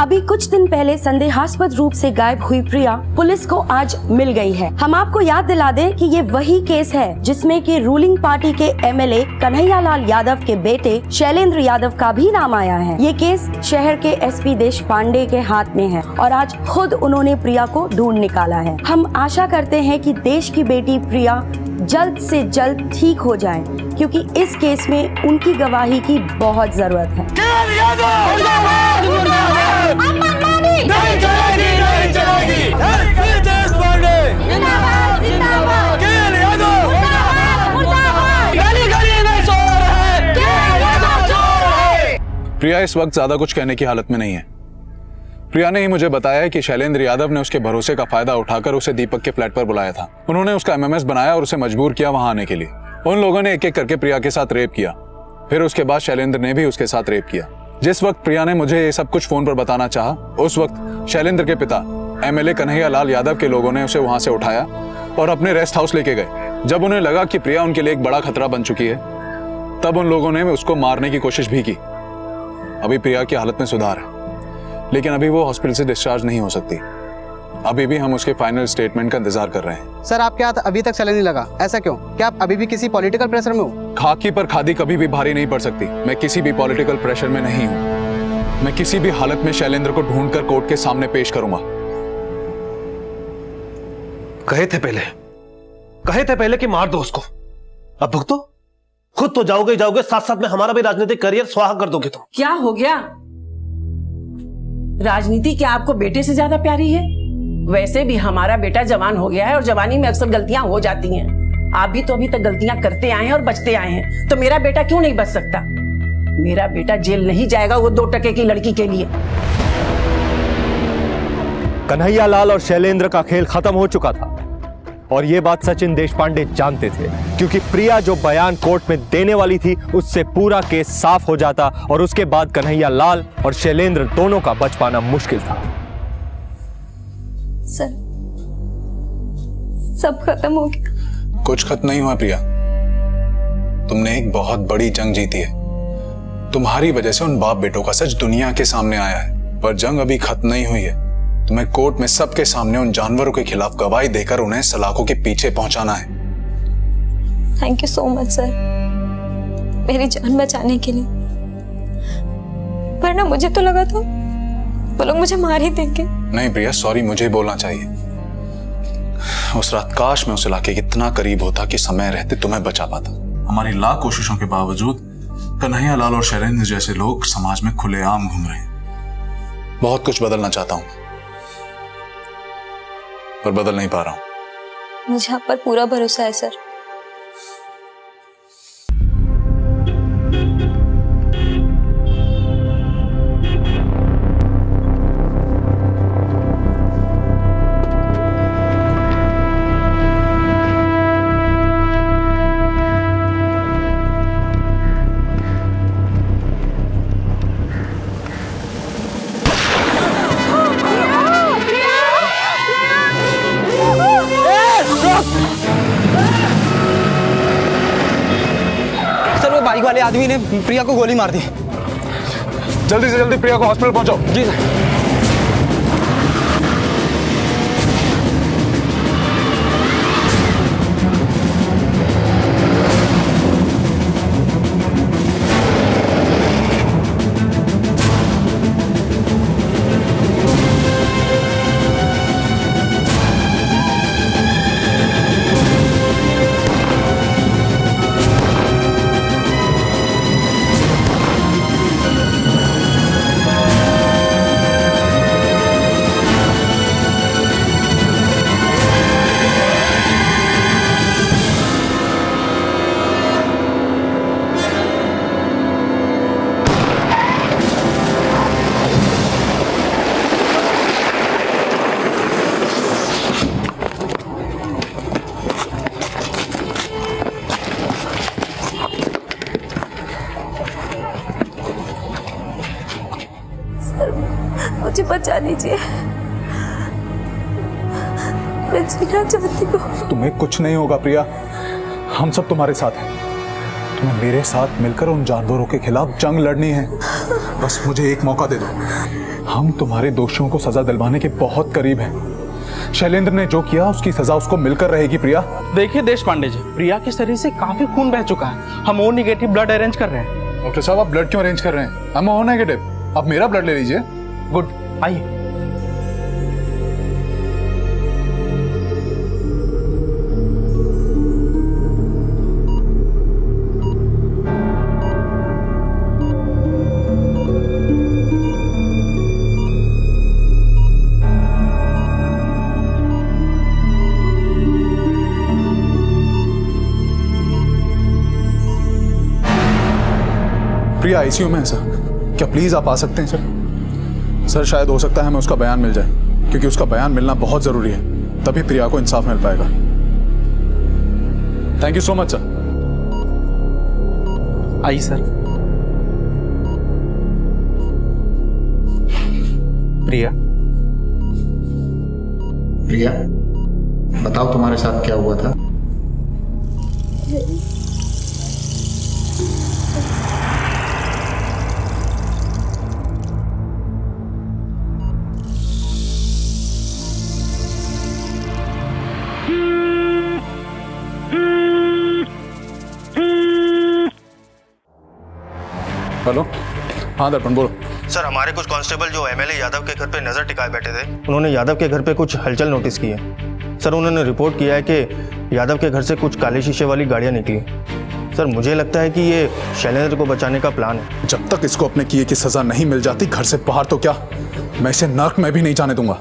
अभी कुछ दिन पहले संदेहास्पद रूप से गायब हुई प्रिया पुलिस को आज मिल गई है। हम आपको याद दिला दें कि ये वही केस है जिसमें कि रूलिंग पार्टी के एमएलए कन्हैयालाल यादव के बेटे शैलेंद्र यादव का भी नाम आया है। ये केस शहर के एसपी देशपांडे के हाथ में है और आज खुद उन्होंने प्रिया को ढूंढ निकाला है। हम आशा करते हैं कि देश की बेटी प्रिया जल्द से जल्द ठीक हो जाए, क्योंकि इस केस में उनकी गवाही की बहुत जरूरत है। नहीं चलेगी, नहीं चलेगी। एसपी देशपांडे जिंदाबाद, जिंदाबाद। केएल यादव मुर्दाबाद। गली गली में शोर है, केएल यादव चोर है। प्रिया इस वक्त ज्यादा कुछ कहने की हालत में नहीं है। प्रिया ने ही मुझे बताया कि शैलेंद्र यादव ने उसके भरोसे का फायदा उठाकर उसे दीपक के फ्लैट पर बुलाया था। उन्होंने उसका एमएमएस बनाया और उसे मजबूर किया वहां आने के लिए। उन लोगों ने एक एक करके प्रिया के साथ रेप किया। फिर उसके बाद शैलेंद्र ने भी उसके साथ रेप किया। जिस वक्त प्रिया ने मुझे ये सब कुछ फोन पर बताना चाहा, उस वक्त शैलेंद्र के पिता एमएलए कन्हैयालाल यादव के लोगों ने उसे वहां से उठाया और अपने रेस्ट हाउस लेके गए। जब उन्हें लगा कि प्रिया उनके लिए एक बड़ा खतरा बन चुकी है, तब उन लोगों ने उसको मारने की कोशिश भी की। अभी प्रिया की हालत में सुधार है, लेकिन अभी वो हॉस्पिटल से डिस्चार्ज नहीं हो सकती। अभी भी हम उसके फाइनल स्टेटमेंट का इंतजार कर रहे हैं। सर आपके हाथ अभी तक चलने नहीं लगा, ऐसा क्यों? क्या आप अभी भी किसी पॉलिटिकल प्रेशर में हो? खाकी पर खादी कभी भी भारी नहीं पड़ सकती। मैं किसी भी पॉलिटिकल प्रेशर में नहीं हूं। मैं किसी भी हालत में शैलेंद्र को ढूंढकर कोर्ट के सामने पेश करूंगा। कहे थे पहले कि मार दो उसको, अब भुगतो। खुद तो जाओगे जाओगे, साथ साथ में हमारा भी राजनीतिक करियर स्वाहा कर दोगे तुम। क्या हो गया? राजनीति क्या आपको बेटे से ज्यादा प्यारी है? वैसे भी हमारा बेटा जवान हो गया है और जवानी में अक्सर गलतियां हो जाती हैं। आप भी तो अभी तक गलतियां करते आए हैं और बचते आए हैं, तो मेरा बेटा क्यों नहीं बच सकता? मेरा बेटा जेल नहीं जाएगा वो 2 टके की लड़की के लिए। कन्हैयालाल और शैलेंद्र का खेल खत्म हो चुका था और ये बात सचिन देशपांडे जानते थे, क्योंकि प्रिया जो बयान कोर्ट में देने वाली थी उससे पूरा केस साफ हो जाता और उसके बाद कन्हैयालाल और शैलेंद्र दोनों का बच पाना मुश्किल था। सर सब खत्म हो गया। कुछ खत्म नहीं हुआ प्रिया। तुमने एक बहुत बड़ी जंग जीती है। तुम्हारी वजह से उन बाप बेटों का सच दुनिया के सामने आया है, पर जंग अभी खत्म नहीं हुई है। तुम्हें कोर्ट में सबके सामने उन जानवरों के खिलाफ गवाही देकर उन्हें सलाखों के पीछे पहुंचाना है। Thank you so much sir, मेरी जान बचाने के लिए। वरना मुझे तो लगा था वो लोग मुझे मार ही देंगे। नहीं प्रिया, सॉरी मुझे बोलना चाहिए। उस रात काश मैं उस इलाके के इतना करीब होता कि समय रहते तुम्हें बचा पाता। हमारी लाख कोशिशों के बावजूद कन्हैयालाल और शैलेंद्र जैसे लोग समाज में खुलेआम घूम रहे हैं। बहुत कुछ बदलना चाहता हूं, पर बदल नहीं पा रहा हूं। मुझे आप पर पूरा भरोसा है सर। बाइक वाले आदमी ने प्रिया को गोली मार दी। जल्दी से जल्दी प्रिया को हॉस्पिटल पहुंचाओ। जी सर। मुझे बचा लीजिए, मैं जीना चाहती हूँ। तुम्हें कुछ नहीं होगा प्रिया, हम सब तुम्हारे साथ हैं। तुम्हें मेरे साथ मिलकर उन जानवरों के खिलाफ जंग लड़नी है। बस मुझे एक मौका दे दो, हम तुम्हारे दोषियों को सजा दिलवाने के बहुत करीब हैं। शैलेंद्र ने जो किया उसकी सजा उसको मिलकर रहेगी प्रिया। देखिए देश पांडे जी, प्रिया के शरीर से काफी खून बह चुका है, हम ओ नेगेटिव ब्लड अरेंज कर रहे हैं। डॉक्टर साहब, आप ब्लड क्यों अरेंज कर रहे हैं? हम ओ नेगेटिव, आप मेरा ब्लड ले लीजिए। गुड, आइए। प्रिया आईसीयू में है सर, क्या प्लीज आप आ सकते हैं सर? सर शायद हो सकता है हमें उसका बयान मिल जाए, क्योंकि उसका बयान मिलना बहुत जरूरी है, तभी प्रिया को इंसाफ मिल पाएगा। Thank you so much sir. आइए सर। प्रिया, प्रिया बताओ तुम्हारे साथ क्या हुआ था? हेलो, हाँ दर्पण बोलो। सर, हमारे कुछ कांस्टेबल जो एमएलए यादव के घर पे नजर टिकाए बैठे थे, उन्होंने यादव के घर पे कुछ हलचल नोटिस की है। सर, उन्होंने रिपोर्ट किया है कि यादव के घर से कुछ काले शीशे वाली गाड़ियां निकली। सर, मुझे लगता है कि ये शैलेंद्र को बचाने का प्लान है। जब तक इसको अपने किए की सजा नहीं मिल जाती घर से बाहर, तो क्या मैं इसे नर्क में भी नहीं जाने दूंगा।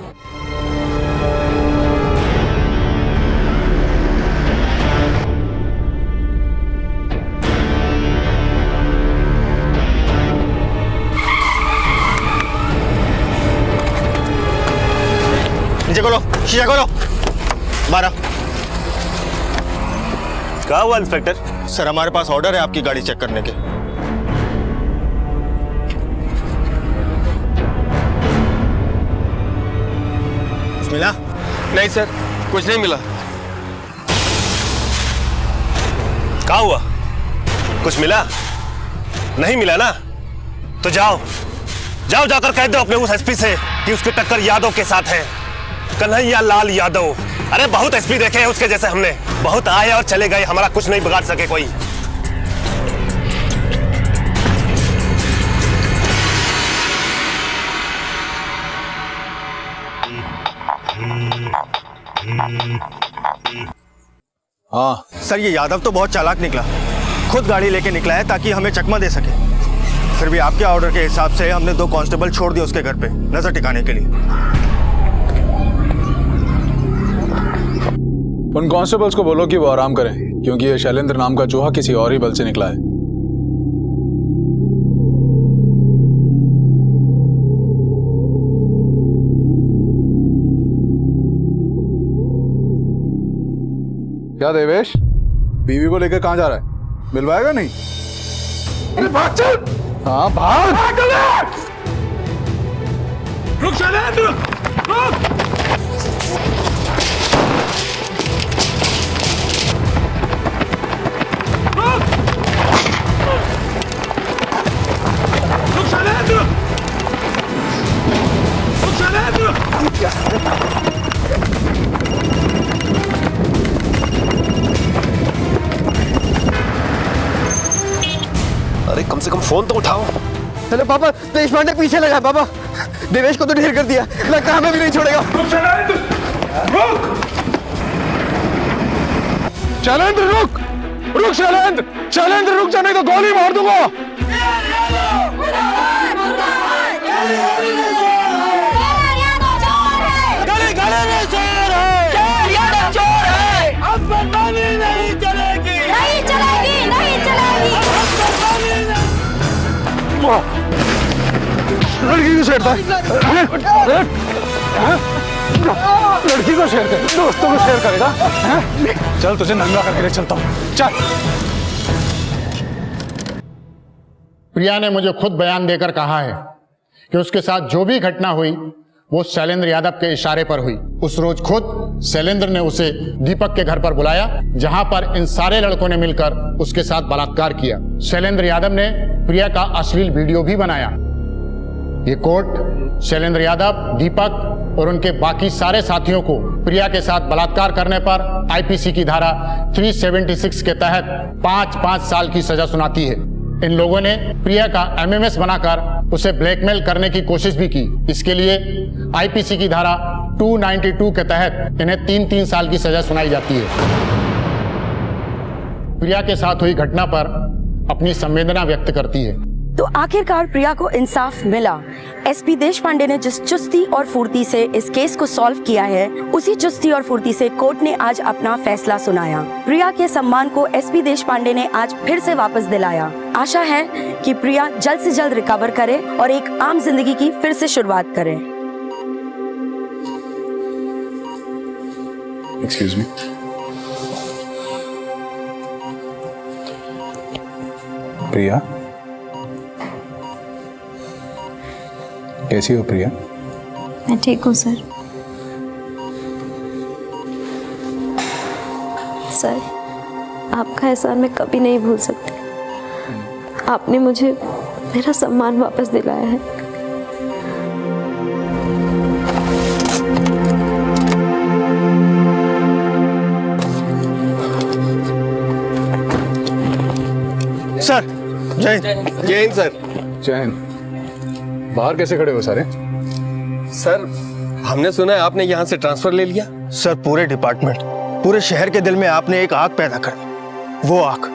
नीचे खोलो, शीशा खोलो। 12। क्या हुआ इंस्पेक्टर? सर, हमारे पास ऑर्डर है आपकी गाड़ी चेक करने के। कुछ मिला? नहीं सर, कुछ नहीं मिला। क्या हुआ? कुछ मिला? नहीं मिला ना? तो जाओ जाओ, जाकर कह दो अपने उस एसपी से कि उसकी टक्कर यादव के साथ है, कन्हैया लाल यादव। अरे बहुत एसपी देखे हैं उसके जैसे हमने, बहुत आए और चले गए, हमारा कुछ नहीं बिगाड़ सके कोई। हाँ सर, ये यादव तो बहुत चालाक निकला, खुद गाड़ी लेके निकला है ताकि हमें चकमा दे सके। फिर भी आपके ऑर्डर के हिसाब से हमने 2 कांस्टेबल छोड़ दिए उसके घर पे नजर टिकाने के लिए। उन कांस्टेबल्स को बोलो कि वो आराम करें, क्योंकि ये शैलेंद्र नाम का चूहा किसी और ही बल से निकला है। क्या देवेश, बीवी को लेकर कहां जा रहा है? मिलवाएगा नहीं? अरे भाग चल। हाँ भाग। रुक शैलेंद्र, रुक। अरे कम से कम फोन तो उठाओ। चलो पापा, देश पांडे पीछे लगा है पापा, देवेश को तो ढेर कर दिया, लगता है हमें भी नहीं छोड़ेगा। रुक शैलेंद्र, रुक। शैलेंद्र रुक, रुक शैलेंद्र, शैलेंद्र रुक जा, नहीं तो गोली मार दूंगा। लड़की को छेड़ता है, लड़की को शेयर कर, दोस्तों को शेयर करेगा। चल तुझे नंगा करके ले चलता हूँ, चल। प्रिया ने मुझे खुद बयान देकर कहा है कि उसके साथ जो भी घटना हुई वो शैलेंद्र यादव के इशारे पर हुई। उस रोज खुद शैलेंद्र ने उसे दीपक के घर पर बुलाया, जहां पर इन सारे लड़कों ने मिलकर उसके साथ बलात्कार किया। शैलेंद्र यादव ने प्रिया का अश्लील वीडियो भी बनाया। ये कोर्ट शैलेंद्र यादव, दीपक और उनके बाकी सारे साथियों को प्रिया के साथ बलात्कार करने पर आईपीसी की धारा 376 के तहत 5-5 साल की सजा सुनाती है। इन लोगों ने प्रिया का एमएमएस बनाकर उसे ब्लैकमेल करने की कोशिश भी की। इसके लिए आईपीसी की धारा 292 के तहत इन्हें 3-3 साल की सजा सुनाई जाती है। प्रिया के साथ हुई घटना पर अपनी संवेदना व्यक्त करती है। तो आखिरकार प्रिया को इंसाफ मिला। एसपी देशपांडे ने जिस चुस्ती और फुर्ती से इस केस को सॉल्व किया है, उसी चुस्ती और फुर्ती से कोर्ट ने आज अपना फैसला सुनाया। प्रिया के सम्मान को एसपी देशपांडे ने आज फिर से वापस दिलाया। आशा है कि प्रिया जल्द से जल्द रिकवर करे और एक आम जिंदगी की फिर से शुरुआत करे। Excuse me. प्रिया, कैसी हो प्रिया? मैं ठीक हूँ सर। सर, आपका एहसान मैं कभी नहीं भूल सकती। आपने मुझे मेरा सम्मान वापस दिलाया है। सर, जय हिंद। जय हिंद सर। जय हिंद। बाहर कैसे खड़े हो सारे? सर, हमने सुना है आपने यहाँ से ट्रांसफर ले लिया। सर, पूरे डिपार्टमेंट, पूरे शहर के दिल में आपने एक आग पैदा कर दी। वो आग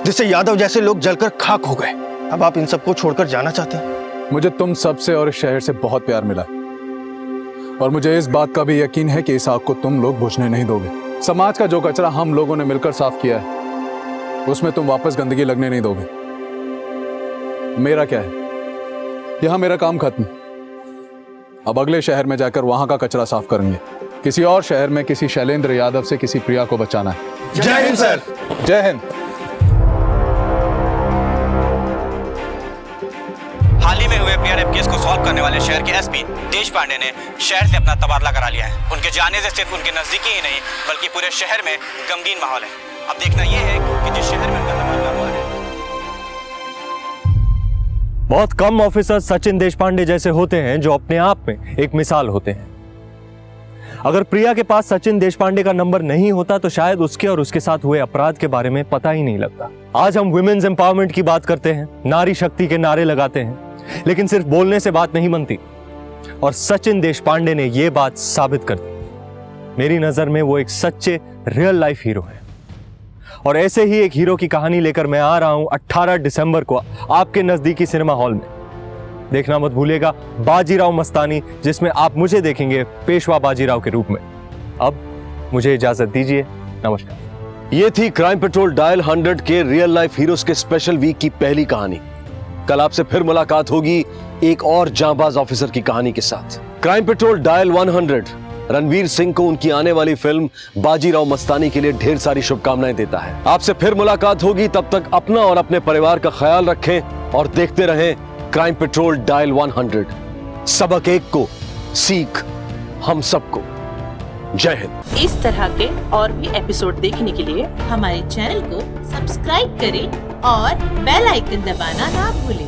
जिससे यादव जैसे लोग जलकर खाक हो गए। अब आप इन सबको छोड़कर जाना चाहते हैं? मुझे तुम सबसे और इस शहर से बहुत प्यार मिला, और मुझे इस बात का भी यकीन है कि इस आग को तुम लोग बुझने नहीं दोगे। समाज का जो कचरा हम लोगों ने मिलकर साफ किया है, उसमें तुम वापस गंदगी लगने नहीं दोगे। मेरा क्या है, यहां मेरा काम खत्म। अब अगले शहर में जाकर वहां का कचरा साफ करेंगे। किसी और शहर में किसी शैलेंद्र यादव से किसी प्रिया को बचाना है। जय हिंद सर। जय हिंद। हाल ही में हुए प्रिया रेप केस को सॉल्व करने वाले शहर के एसपी देशपांडे ने शहर से अपना तबादला करा लिया है। उनके जाने से सिर्फ उनके नजदीकी ही नहीं, बल्कि पूरे शहर में गमगीन माहौल है। अब देखना यह है कि जिस शहर में उनका तबादला हुआ है। बहुत कम ऑफिसर सचिन देशपांडे जैसे होते हैं जो अपने आप में एक मिसाल होते हैं। अगर प्रिया के पास सचिन देशपांडे का नंबर नहीं होता तो शायद उसके और उसके साथ हुए अपराध के बारे में पता ही नहीं लगता। आज हम वुमेन्स एम्पावरमेंट की बात करते हैं, नारी शक्ति के नारे लगाते हैं, लेकिन सिर्फ बोलने से बात नहीं बनती, और सचिन देशपांडे ने यह बात साबित कर दी। मेरी नजर में वो एक सच्चे रियल लाइफ हीरो है, और ऐसे ही एक हीरो की कहानी लेकर मैं आ रहा हूं 18 दिसंबर को आपके नजदीकी सिनेमा हॉल में। देखना मत भूलिएगा बाजीराव मस्तानी, जिसमें आप मुझे देखेंगे पेशवा बाजीराव के रूप में। अब मुझे इजाजत दीजिए, नमस्कार। ये थी क्राइम पेट्रोल डायल 100 के रियल लाइफ हीरोज के स्पेशल वीक की पहली कहानी। कल आपसे फिर मुलाकात होगी एक और जांबाज ऑफिसर की कहानी के साथ। Crime patrol dial 100 Ranveer Singh को उनकी आने वाली फिल्म बाजीराव मस्तानी के लिए ढेर सारी शुभकामनाएं देता है। आपसे फिर मुलाकात होगी, तब तक अपना और अपने परिवार का ख्याल रखें और देखते रहें क्राइम पेट्रोल डायल 100। सबक एक को, सीख हम सबको। जय हिंद। इस तरह के और भी एपिसोड देखने के लिए हमारे चैनल को सब्सक्राइब करें और बेल आइकन दबाना ना भूलें।